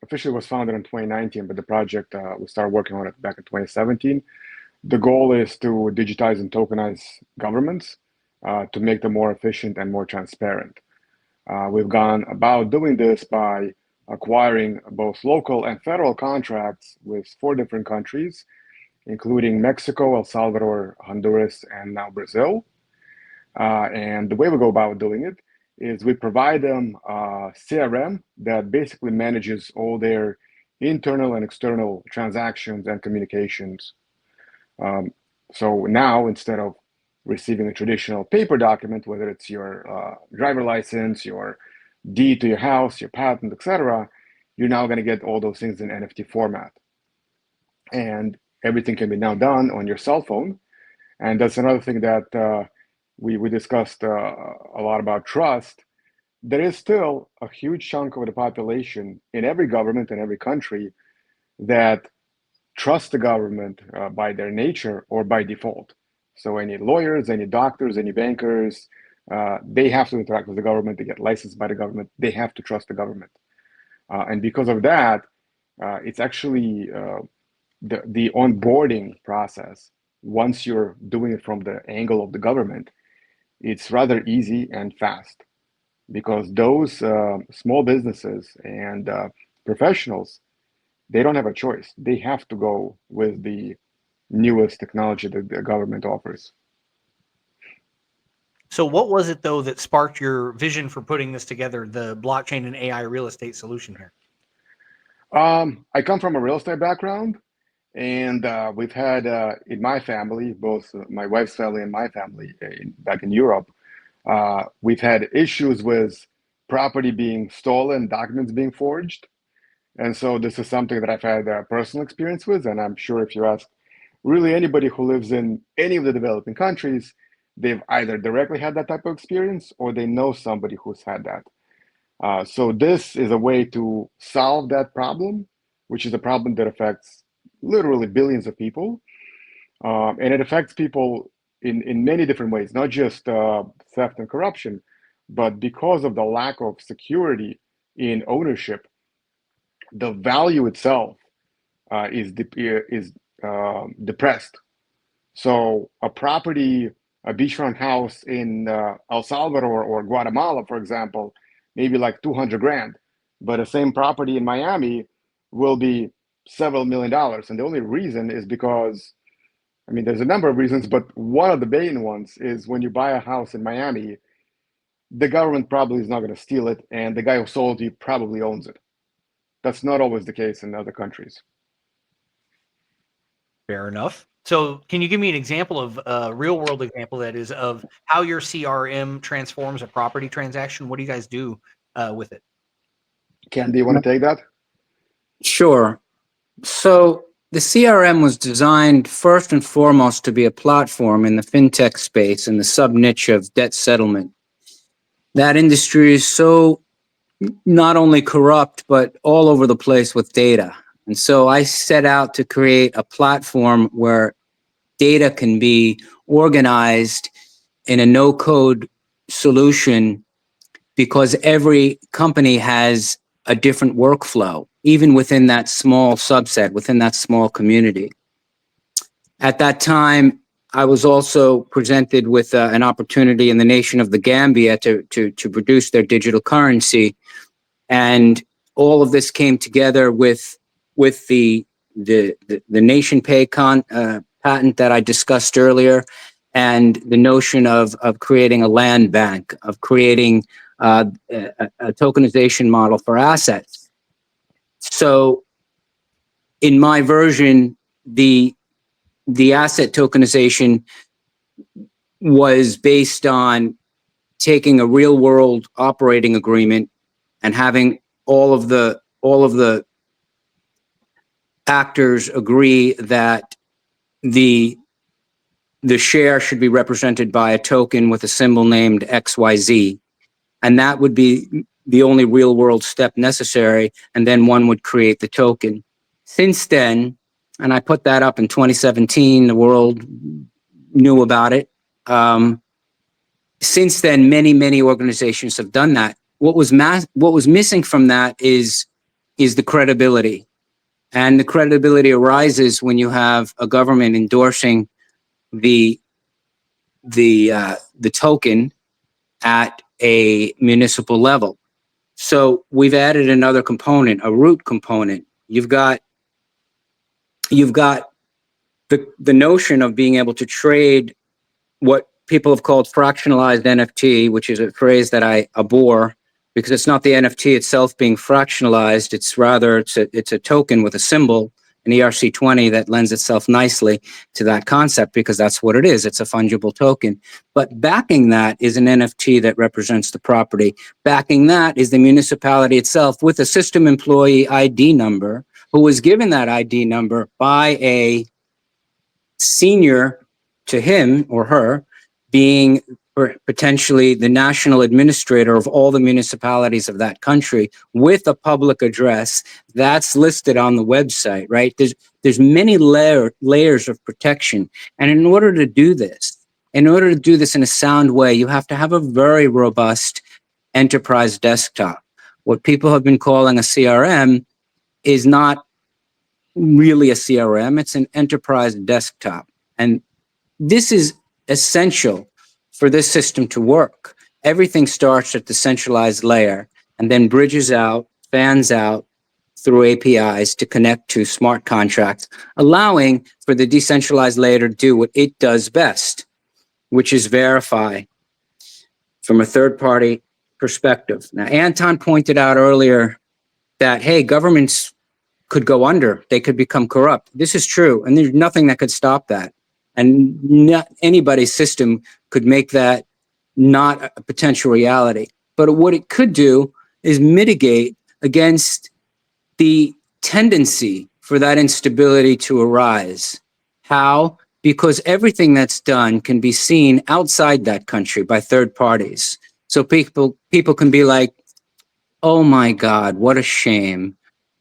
officially was founded in 2019, but the project, we started working on it back in 2017. The goal is to digitize and tokenize governments to make them more efficient and more transparent. We've gone about doing this by acquiring both local and federal contracts with 4 different countries, including Mexico, El Salvador, Honduras, and now Brazil. And the way we go about doing it is we provide them a CRM that basically manages all their internal and external transactions and communications. So now, instead of receiving a traditional paper document, whether it's your driver license, your deed to your house, your patent, etc., you're now going to get all those things in NFT format. And everything can be now done on your cell phone. And that's another thing that we discussed a lot about trust. There is still a huge chunk of the population in every government and every country that trust the government by their nature or by default. So any lawyers, any doctors, any bankers, they have to interact with the government. They get licensed by the government. They have to trust the government. And because of that, it's actually the onboarding process. Once you're doing it from the angle of the government, it's rather easy and fast, because those small businesses and professionals, they don't have a choice. They have to go with the newest technology that the government offers. So what was it, though, that sparked your vision for putting this together, the blockchain and AI real estate solution here? I come from a real estate background, and we've had in my family, both my wife's family and my family back in Europe, we've had issues with property being stolen, documents being forged. And so this is something that I've had personal experience with, and I'm sure if you ask really anybody who lives in any of the developing countries, they've either directly had that type of experience or they know somebody who's had that. So this is a way to solve that problem, which is a problem that affects literally billions of people. And it affects people in many different ways, not just theft and corruption, but because of the lack of security in ownership, the value itself is depressed. So a property, a beachfront house in El Salvador or Guatemala, for example, maybe like 200 grand, but the same property in Miami will be several $1 million. And the only reason is because, I mean, there's a number of reasons, but one of the main ones is when you buy a house in Miami, the government probably is not going to steal it, and the guy who sold you probably owns it. That's not always the case in other countries. Fair enough. So can you give me an example of a real world example, that is, of how your CRM transforms a property transaction? What do you guys do with it? Ken, do you want to take that? Sure. So the CRM was designed first and foremost to be a platform in the fintech space, in the sub niche of debt settlement. That industry is so not only corrupt, but all over the place with data. And so I set out to create a platform where data can be organized in a no-code solution, because every company has a different workflow, even within that small subset, within that small community. At that time, I was also presented with an opportunity in the nation of the Gambia to produce their digital currency. And all of this came together with the NationPay patent that I discussed earlier, and the notion of creating a land bank, of creating a tokenization model for assets. So in my version, the asset tokenization was based on taking a real world operating agreement and having all of the actors agree that the share should be represented by a token with a symbol named XYZ. And that would be the only real world step necessary, and then one would create the token. Since then, and I put that up in 2017, the world knew about it. Since then, many organizations have done that. What was missing from that is the credibility. And the credibility arises when you have a government endorsing the token at a municipal level. So we've added another component, a root component. You've got the notion of being able to trade what people have called fractionalized NFT, which is a phrase that I abhor, because it's not the NFT itself being fractionalized. It's rather, it's a token with a symbol, an ERC20, that lends itself nicely to that concept, because that's what it is. It's a fungible token. But backing that is an NFT that represents the property. Backing that is the municipality itself with a system employee ID number, who was given that ID number by a senior to him or her, being potentially the national administrator of all the municipalities of that country, with a public address that's listed on the website, right? There's many layers of protection. And in order to do this in a sound way, you have to have a very robust enterprise desktop. What people have been calling a CRM is not really a CRM, it's an enterprise desktop. And this is essential for this system to work. Everything starts at the centralized layer and then bridges out, fans out through APIs to connect to smart contracts, allowing for the decentralized layer to do what it does best, which is verify from a third-party perspective. Now, Anton pointed out earlier that, hey, governments could go under, they could become corrupt. This is true, and there's nothing that could stop that. And not anybody's system could make that not a potential reality. But what it could do is mitigate against the tendency for that instability to arise. How? Because everything that's done can be seen outside that country by third parties. So people can be like, oh my God, what a shame.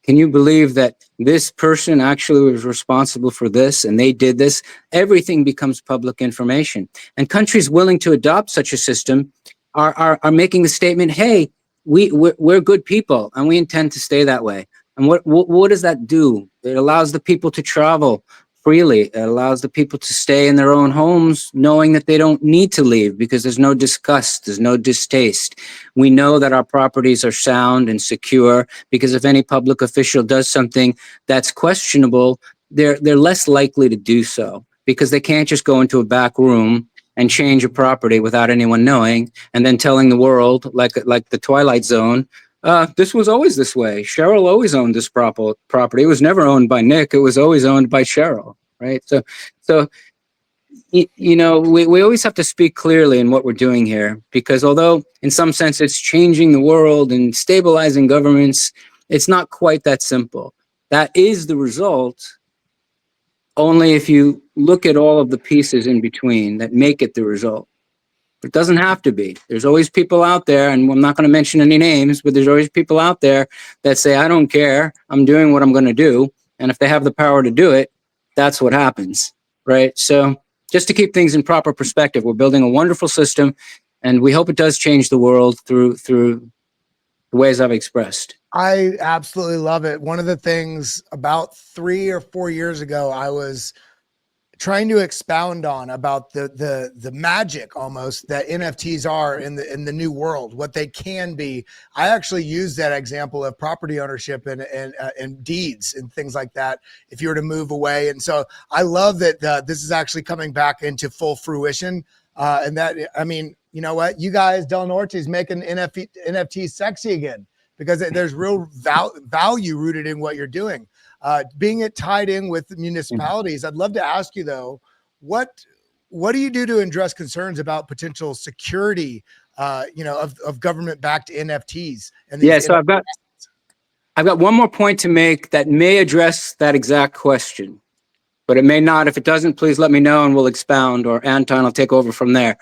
Can you believe that this person actually was responsible for this and they did this? Everything becomes public information. And countries willing to adopt such a system are making the statement, hey, we're good people and we intend to stay that way. And what does that do? It allows the people to travel freely. It allows the people to stay in their own homes, knowing that they don't need to leave because there's no disgust, there's no distaste. We know that our properties are sound and secure because if any public official does something that's questionable, they're less likely to do so because they can't just go into a back room and change a property without anyone knowing and then telling the world, like the Twilight Zone, this was always this way. Cheryl always owned this property. It was never owned by Nick. It was always owned by Cheryl, right? So you know, we always have to speak clearly in what we're doing here, because although in some sense it's changing the world and stabilizing governments, it's not quite that simple. That is the result only if you look at all of the pieces in between that make it the result. It doesn't have to be. There's always people out there, and I'm not going to mention any names, but there's always people out there that say, I don't care, I'm doing what I'm going to do. And if they have the power to do it, that's what happens, right? So just to keep things in proper perspective, we're building a wonderful system, and we hope it does change the world through the ways I've expressed. I absolutely love it. One of the things about 3 or 4 years ago, I was trying to expound on about the magic almost that NFTs are in the new world, what they can be. I actually use that example of property ownership and deeds and things like that if you were to move away. And so I love that this is actually coming back into full fruition. And that, I mean, you know what, you guys, Del Norte is making NFTs sexy again, because there's real value rooted in what you're doing. Being it tied in with municipalities, I'd love to ask you though, what do you do to address concerns about potential security, of government-backed NFTs? And yeah, so I've got one more point to make that may address that exact question, but it may not. If it doesn't, please let me know and we'll expound, or Anton will take over from there.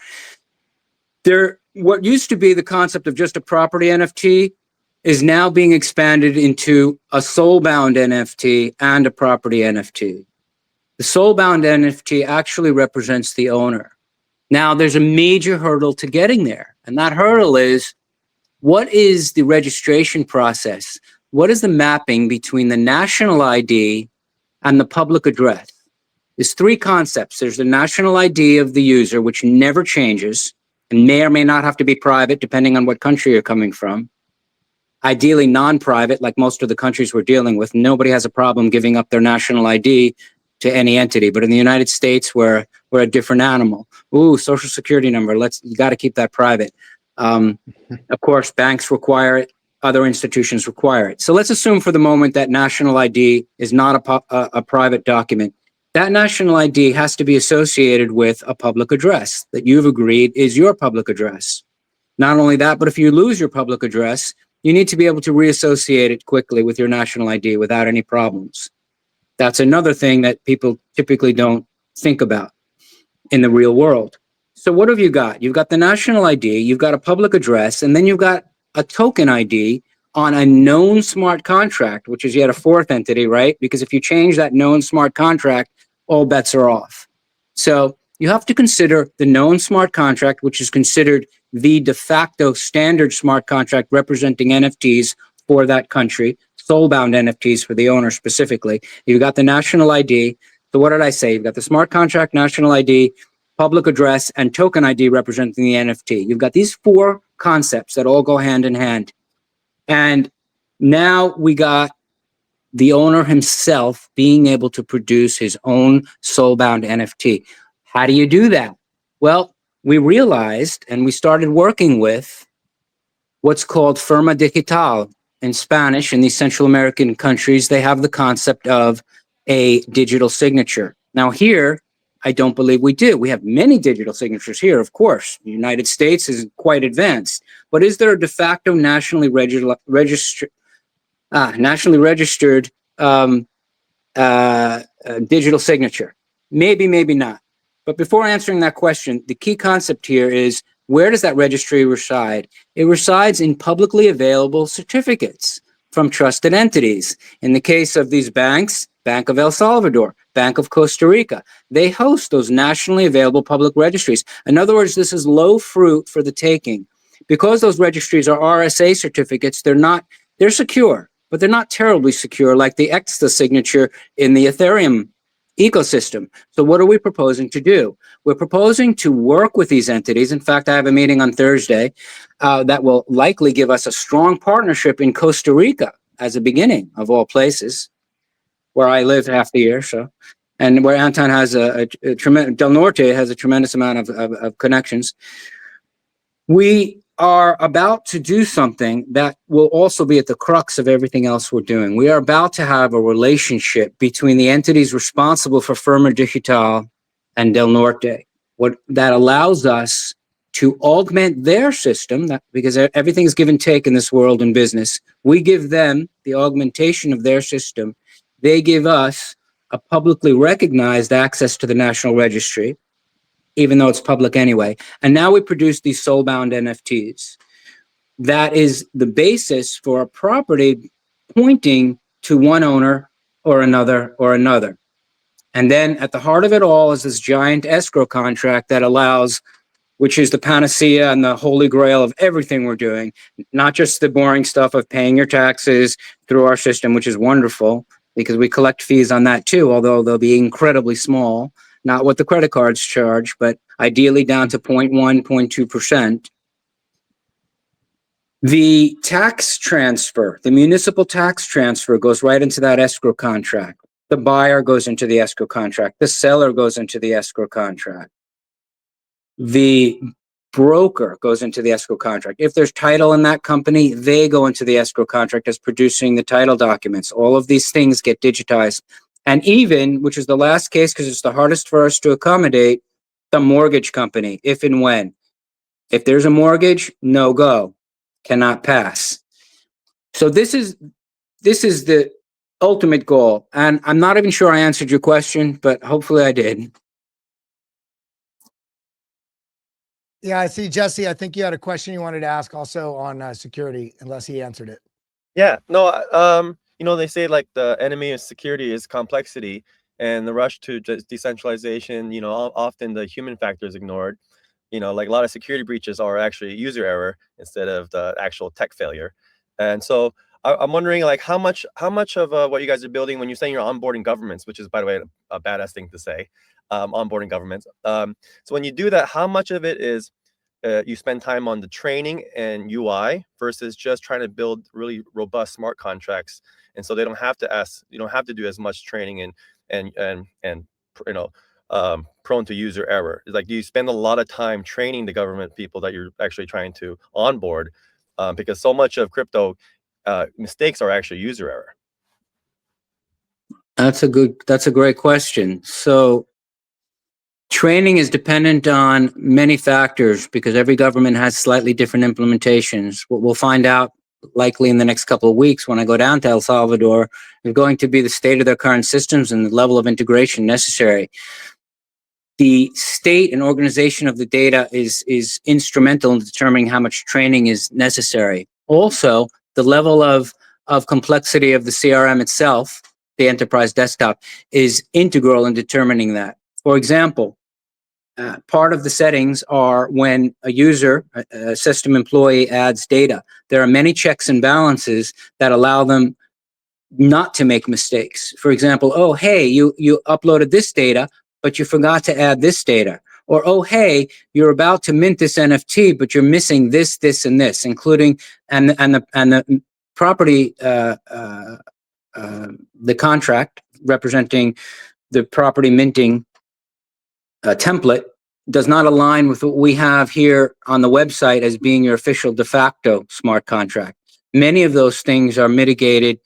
what used to be the concept of just a property NFT is now being expanded into a soul-bound NFT and a property NFT. The soul-bound NFT actually represents the owner. Now, there's a major hurdle to getting there, and that hurdle is, what is the registration process? What is the mapping between the national ID and the public address? There's three concepts. There's the national ID of the user, which never changes and may or may not have to be private, depending on what country you're coming from. Ideally non-private, like most of the countries we're dealing with. Nobody has a problem giving up their national ID to any entity. But in the United States, we're a different animal. Ooh, social security number. You got to keep that private. Of course, banks require it. Other institutions require it. So let's assume for the moment that national ID is not a private document. That national ID has to be associated with a public address that you've agreed is your public address. Not only that, but if you lose your public address, you need to be able to reassociate it quickly with your national ID without any problems. That's another thing that people typically don't think about in the real world. So what have you got? You've got the national ID, you've got a public address, and then you've got a token ID on a known smart contract, which is yet a fourth entity, right? Because if you change that known smart contract, all bets are off. So you have to consider the known smart contract, which is considered the de facto standard smart contract representing NFTs for that country, soul-bound NFTs for the owner specifically. You've got the national ID. So what did I say? You've got the smart contract, national ID, public address, and token ID representing the NFT. You've got these four concepts that all go hand in hand. And now we got the owner himself being able to produce his own soul-bound NFT. How do you do that? Well, we realized and we started working with what's called firma digital. In Spanish, in these Central American countries, they have the concept of a digital signature. Now here, I don't believe we do. We have many digital signatures here, of course. The United States is quite advanced. But is there a de facto nationally registered digital signature? Maybe, maybe not. But before answering that question, the key concept here is, where does that registry reside? It resides in publicly available certificates from trusted entities. In the case of these banks, Bank of El Salvador, Bank of Costa Rica, they host those nationally available public registries. In other words, this is low fruit for the taking. Because those registries are RSA certificates, they're secure, but they're not terribly secure like the EXTA signature in the Ethereum ecosystem. So what are we proposing to do? We're proposing to work with these entities. In fact, I have a meeting on Thursday that will likely give us a strong partnership in Costa Rica as a beginning of all places, where I live half the year. So, and where Anton has a tremendous, Del Norte has a tremendous amount of connections. We are about to do something that will also be at the crux of everything else we're doing. We are about to have a relationship between the entities responsible for Firma Digital and Del Norte, that allows us to augment their system, because everything is give and take in this world in business. We give them the augmentation of their system. They give us a publicly recognized access to the National Registry, even though it's public anyway. And now we produce these soul-bound NFTs. That is the basis for a property pointing to one owner or another or another. And then at the heart of it all is this giant escrow contract that allows, which is the panacea and the holy grail of everything we're doing, not just the boring stuff of paying your taxes through our system, which is wonderful, because we collect fees on that too, although they'll be incredibly small. Not what the credit cards charge, but ideally down to 0.1, 0.2%. The tax transfer, the municipal tax transfer goes right into that escrow contract. The buyer goes into the escrow contract. The seller goes into the escrow contract. The broker goes into the escrow contract. If there's title in that company, they go into the escrow contract as producing the title documents. All of these things get digitized. And even, which is the last case because it's the hardest for us to accommodate, the mortgage company, if and when. If there's a mortgage, no go, cannot pass. So this is the ultimate goal. And I'm not even sure I answered your question, but hopefully I did. Yeah, I see, Jesse. I think you had a question you wanted to ask also on security, unless he answered it. Yeah, no, they say like the enemy of security is complexity, and the rush to just decentralization, often the human factor is ignored. Like a lot of security breaches are actually user error instead of the actual tech failure. And so I'm wondering, like, how much of what you guys are building, when you're saying you're onboarding governments, which is, by the way, a badass thing to say, onboarding governments. So when you do that, how much of it is you spend time on the training and UI versus just trying to build really robust smart contracts, and so you don't have to do as much training and prone to user error. Like, do you spend a lot of time training the government people that you're actually trying to onboard, because so much of crypto mistakes are actually user error? That's a great question. So training is dependent on many factors because every government has slightly different implementations. What we'll find out likely in the next couple of weeks when I go down to El Salvador is going to be the state of their current systems and the level of integration necessary. The state and organization of the data is instrumental in determining how much training is necessary. Also, the level of complexity of the CRM itself, the enterprise desktop, is integral in determining that. For example, part of the settings are when a user, a system employee, adds data. There are many checks and balances that allow them not to make mistakes. For example, oh, hey, you uploaded this data, but you forgot to add this data. Or, oh, hey, you're about to mint this NFT, but you're missing this, this, and this, including and the property, the contract representing the property minting template does not align with what we have here on the website as being your official de facto smart contract. Many of those things are mitigated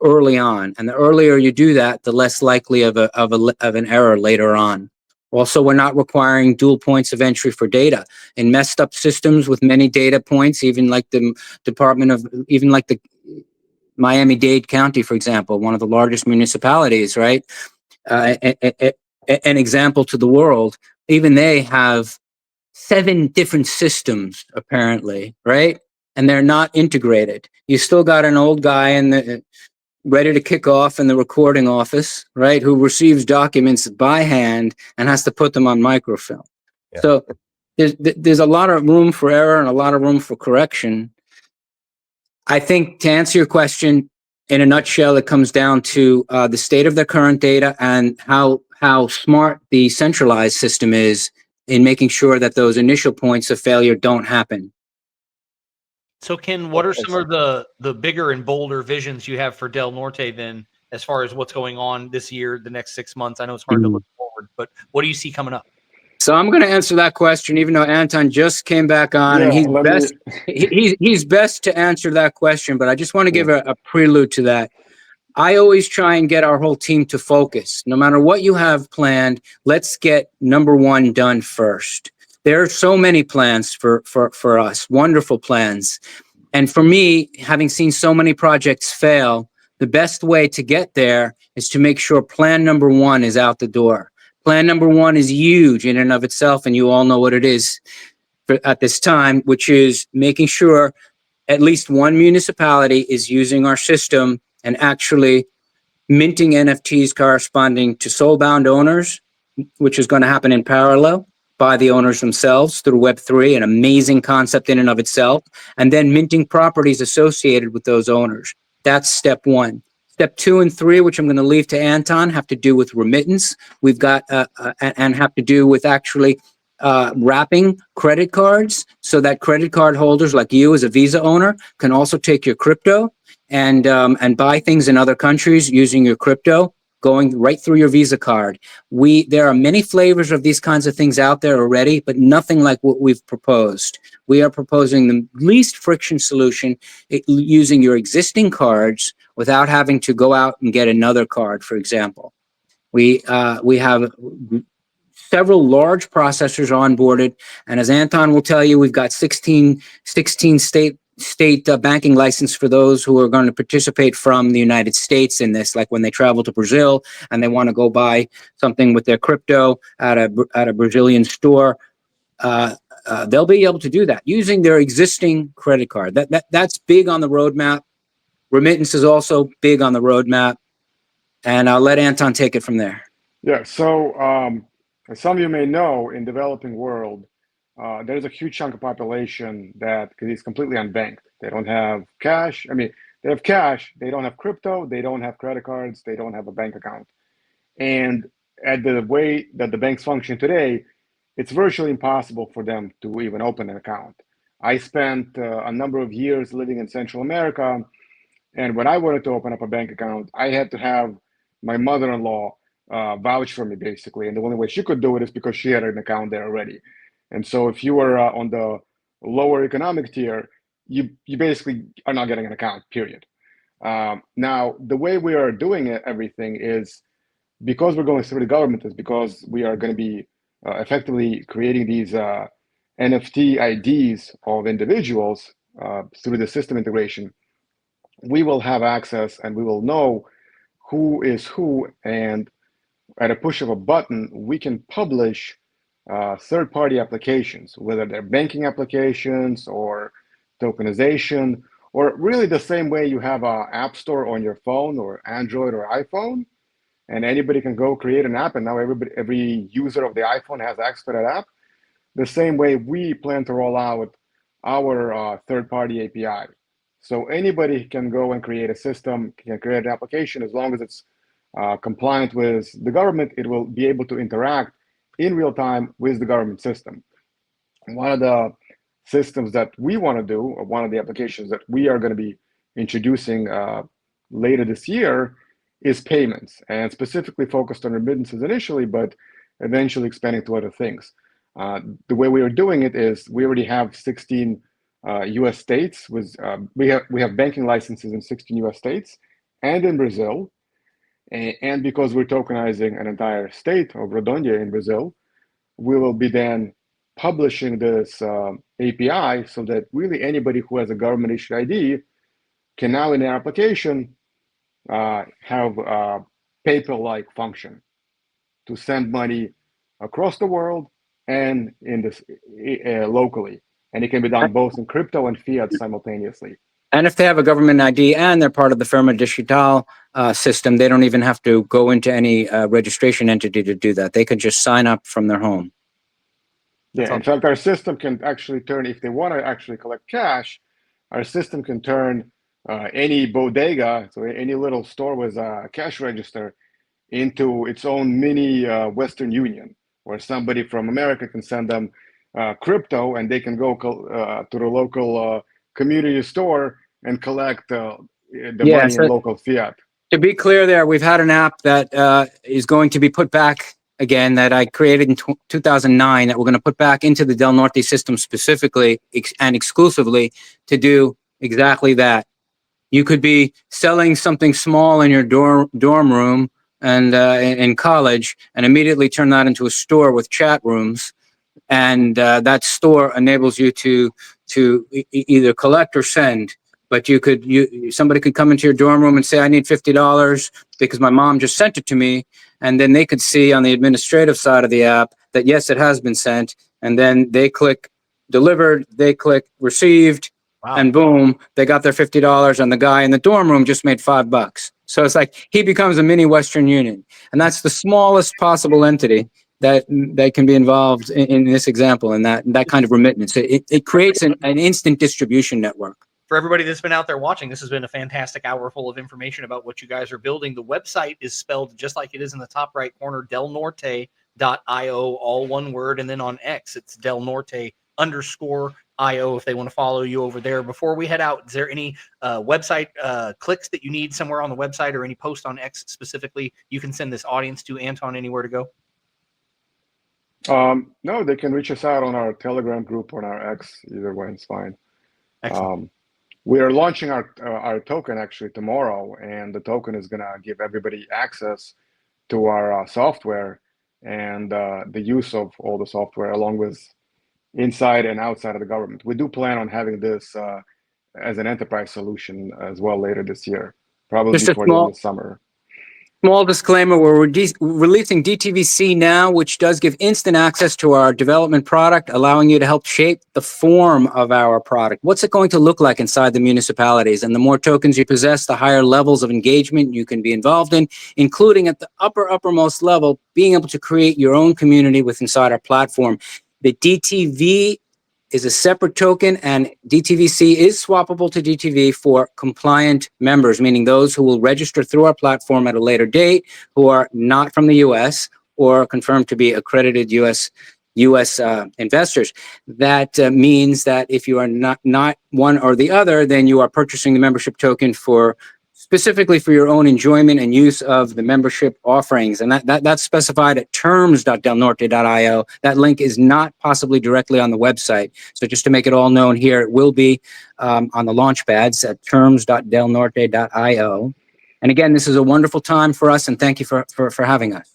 early on, and the earlier you do that, the less likely of an error later on. Also, we're not requiring dual points of entry for data. In messed up systems with many data points, even like the Miami-Dade County, for example, one of the largest municipalities, right? An example to the world, even they have 7 different systems, apparently, right? And they're not integrated. You still got an old guy ready to kick off in the recording office, right? Who receives documents by hand and has to put them on microfilm. Yeah. So there's a lot of room for error and a lot of room for correction. I think, to answer your question, in a nutshell, it comes down to the state of the current data and how smart the centralized system is in making sure that those initial points of failure don't happen. So, Ken, what are some of the bigger and bolder visions you have for Del Norte then, as far as what's going on this year, the next 6 months? I know it's hard to look forward, but what do you see coming up? So I'm going to answer that question, even though Anton just came back on, and he's best to answer that question. But I just want to give a prelude to that. I always try and get our whole team to focus. No matter what you have planned, let's get number one done first. There are so many plans for us, wonderful plans. And for me, having seen so many projects fail, the best way to get there is to make sure plan number one is out the door. Plan number one is huge in and of itself, and you all know what it is at this time, which is making sure at least one municipality is using our system and actually minting NFTs corresponding to soul-bound owners, which is going to happen in parallel by the owners themselves through Web3, an amazing concept in and of itself, and then minting properties associated with those owners. That's step one. Step 2 and 3, which I'm going to leave to Anton, have to do with remittance. We've got and have to do with actually wrapping credit cards so that credit card holders like you as a Visa owner can also take your crypto and buy things in other countries using your crypto, going right through your Visa card. There are many flavors of these kinds of things out there already, but nothing like what we've proposed. We are proposing the least friction solution using your existing cards without having to go out and get another card, for example. We have several large processors onboarded, and as Anton will tell you, we've got 16 state banking license for those who are going to participate from the United States in this, like when they travel to Brazil and they want to go buy something with their crypto at a Brazilian store. they'll be able to do that using their existing credit card. That's big on the roadmap. Remittance is also big on the roadmap. And I'll let Anton take it from there. Yeah, so as some of you may know, in developing world, there's a huge chunk of population that is completely unbanked. They don't have cash. I mean, they have cash, they don't have crypto, they don't have credit cards, they don't have a bank account. And at the way that the banks function today, it's virtually impossible for them to even open an account. I spent a number of years living in Central America, and when I wanted to open up a bank account, I had to have my mother-in-law vouch for me, basically. And the only way she could do it is because she had an account there already. And so if you were on the lower economic tier, you basically are not getting an account, period. Now, the way we are doing everything is because we're going through the government, is because we are going to be effectively creating these NFT IDs of individuals through the system integration. We will have access and we will know who is who, and at a push of a button, we can publish third-party applications, whether they're banking applications or tokenization, or really the same way you have an app store on your phone or Android or iPhone, and anybody can go create an app, and now every user of the iPhone has access to that app. The same way we plan to roll out our third-party API. So anybody can go and create a system, can create an application, as long as it's compliant with the government, it will be able to interact in real time with the government system. One of the systems that we want to do, or one of the applications that we are going to be introducing later this year, is payments, and specifically focused on remittances initially, but eventually expanding to other things. The way we are doing it is we already have 16 U.S. states. We have banking licenses in 16 U.S. states and in Brazil. And because we're tokenizing an entire state of Rondônia in Brazil, we will be then publishing this API so that really anybody who has a government issued ID can now in their application have a PayPal-like function to send money across the world and in this locally. And it can be done both in crypto and fiat simultaneously. And if they have a government ID and they're part of the Firma Digital system, they don't even have to go into any registration entity to do that. They can just sign up from their home. Yeah, in fact, our system can actually turn, if they want to actually collect cash, our system can turn any bodega, so any little store with a cash register, into its own mini Western Union, where somebody from America can send them crypto, and they can go to the local community store and collect the money in local fiat. To be clear there, we've had an app that is going to be put back again, that I created in 2009, that we're going to put back into the Del Norte system specifically and exclusively to do exactly that. You could be selling something small in your dorm room and in college, and immediately turn that into a store with chat rooms. And that store enables you to either collect or send. But somebody could come into your dorm room and say, I need $50 because my mom just sent it to me. And then they could see on the administrative side of the app that, yes, it has been sent. And then they click delivered, they click received, and boom, they got their $50. And the guy in the dorm room just made $5. So it's like he becomes a mini Western Union. And that's the smallest possible entity that can be involved in this example, and that kind of remittance. It creates an instant distribution network. For everybody that's been out there watching, this has been a fantastic hour full of information about what you guys are building. The website is spelled just like it is in the top right corner, delnorte.io, all one word. And then on X, it's delnorte_io if they want to follow you over there. Before we head out, is there any website clicks that you need somewhere on the website, or any post on X specifically you can send this audience to? Anton, anywhere to go? No, they can reach us out on our Telegram group or on our X. Either way is fine. Excellent. We are launching our token actually tomorrow, and the token is going to give everybody access to our software and the use of all the software, along with inside and outside of the government. We do plan on having this as an enterprise solution as well later this year, probably before the end of the summer. Small disclaimer, we're releasing DTVC now, which does give instant access to our development product, allowing you to help shape the form of our product. What's it going to look like inside the municipalities? And the more tokens you possess, the higher levels of engagement you can be involved in, including at the uppermost level, being able to create your own community with inside our platform. The DTV is a separate token, and DTVC is swappable to DTV for compliant members, meaning those who will register through our platform at a later date, who are not from the US or confirmed to be accredited US investors. That means that if you are not one or the other, then you are purchasing the membership token specifically for your own enjoyment and use of the membership offerings. And that's specified at terms.delnorte.io. That link is not possibly directly on the website. So just to make it all known here, it will be on the launch pads at terms.delnorte.io. And again, this is a wonderful time for us, and thank you for having us.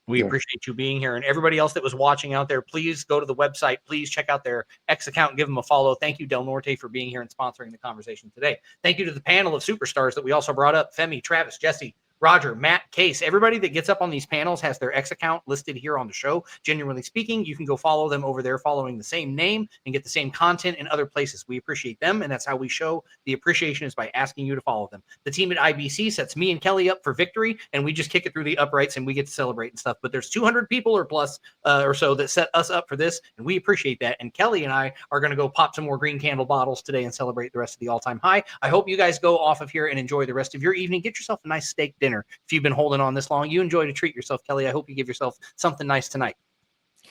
We appreciate you being here, and everybody else that was watching out there, please go to the website. Please check out their X account and give them a follow. Thank you, Del Norte, for being here and sponsoring the conversation today. Thank you to the panel of superstars that we also brought up: Femi, Travis, Jesse, Roger, Matt, Case. Everybody that gets up on these panels has their X account listed here on the show. Genuinely speaking, you can go follow them over there following the same name and get the same content in other places. We appreciate them, and that's how we show the appreciation, is by asking you to follow them. The team at IBC sets me and Kelly up for victory, and we just kick it through the uprights and we get to celebrate and stuff. But there's 200 people or plus or so that set us up for this, and we appreciate that. And Kelly and I are going to go pop some more green candle bottles today and celebrate the rest of the all-time high. I hope you guys go off of here and enjoy the rest of your evening. Get yourself a nice steak dinner. If you've been holding on this long, you enjoy to treat yourself, Kelly. I hope you give yourself something nice tonight.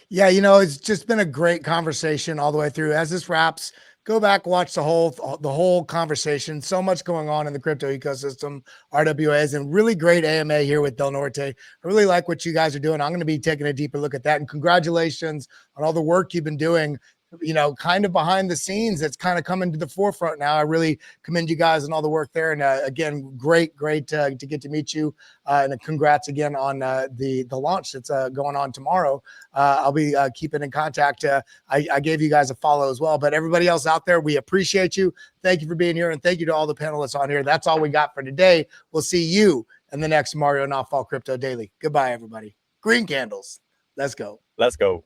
Yeah, you know, it's just been a great conversation all the way through. As this wraps, go back, watch the whole conversation. So much going on in the crypto ecosystem, RWAs, and really great AMA here with Del Norte. I really like what you guys are doing. I'm going to be taking a deeper look at that. And congratulations on all the work you've been doing, you know, kind of behind the scenes. It's kind of coming to the forefront now. I really commend you guys and all the work there. And again, great to get to meet you. And congrats again on the launch that's going on tomorrow. I'll be keeping in contact. I gave you guys a follow as well, but everybody else out there, we appreciate you. Thank you for being here. And thank you to all the panelists on here. That's all we got for today. We'll see you in the next Mario Nawfal Crypto Daily. Goodbye, everybody. Green candles. Let's go. Let's go.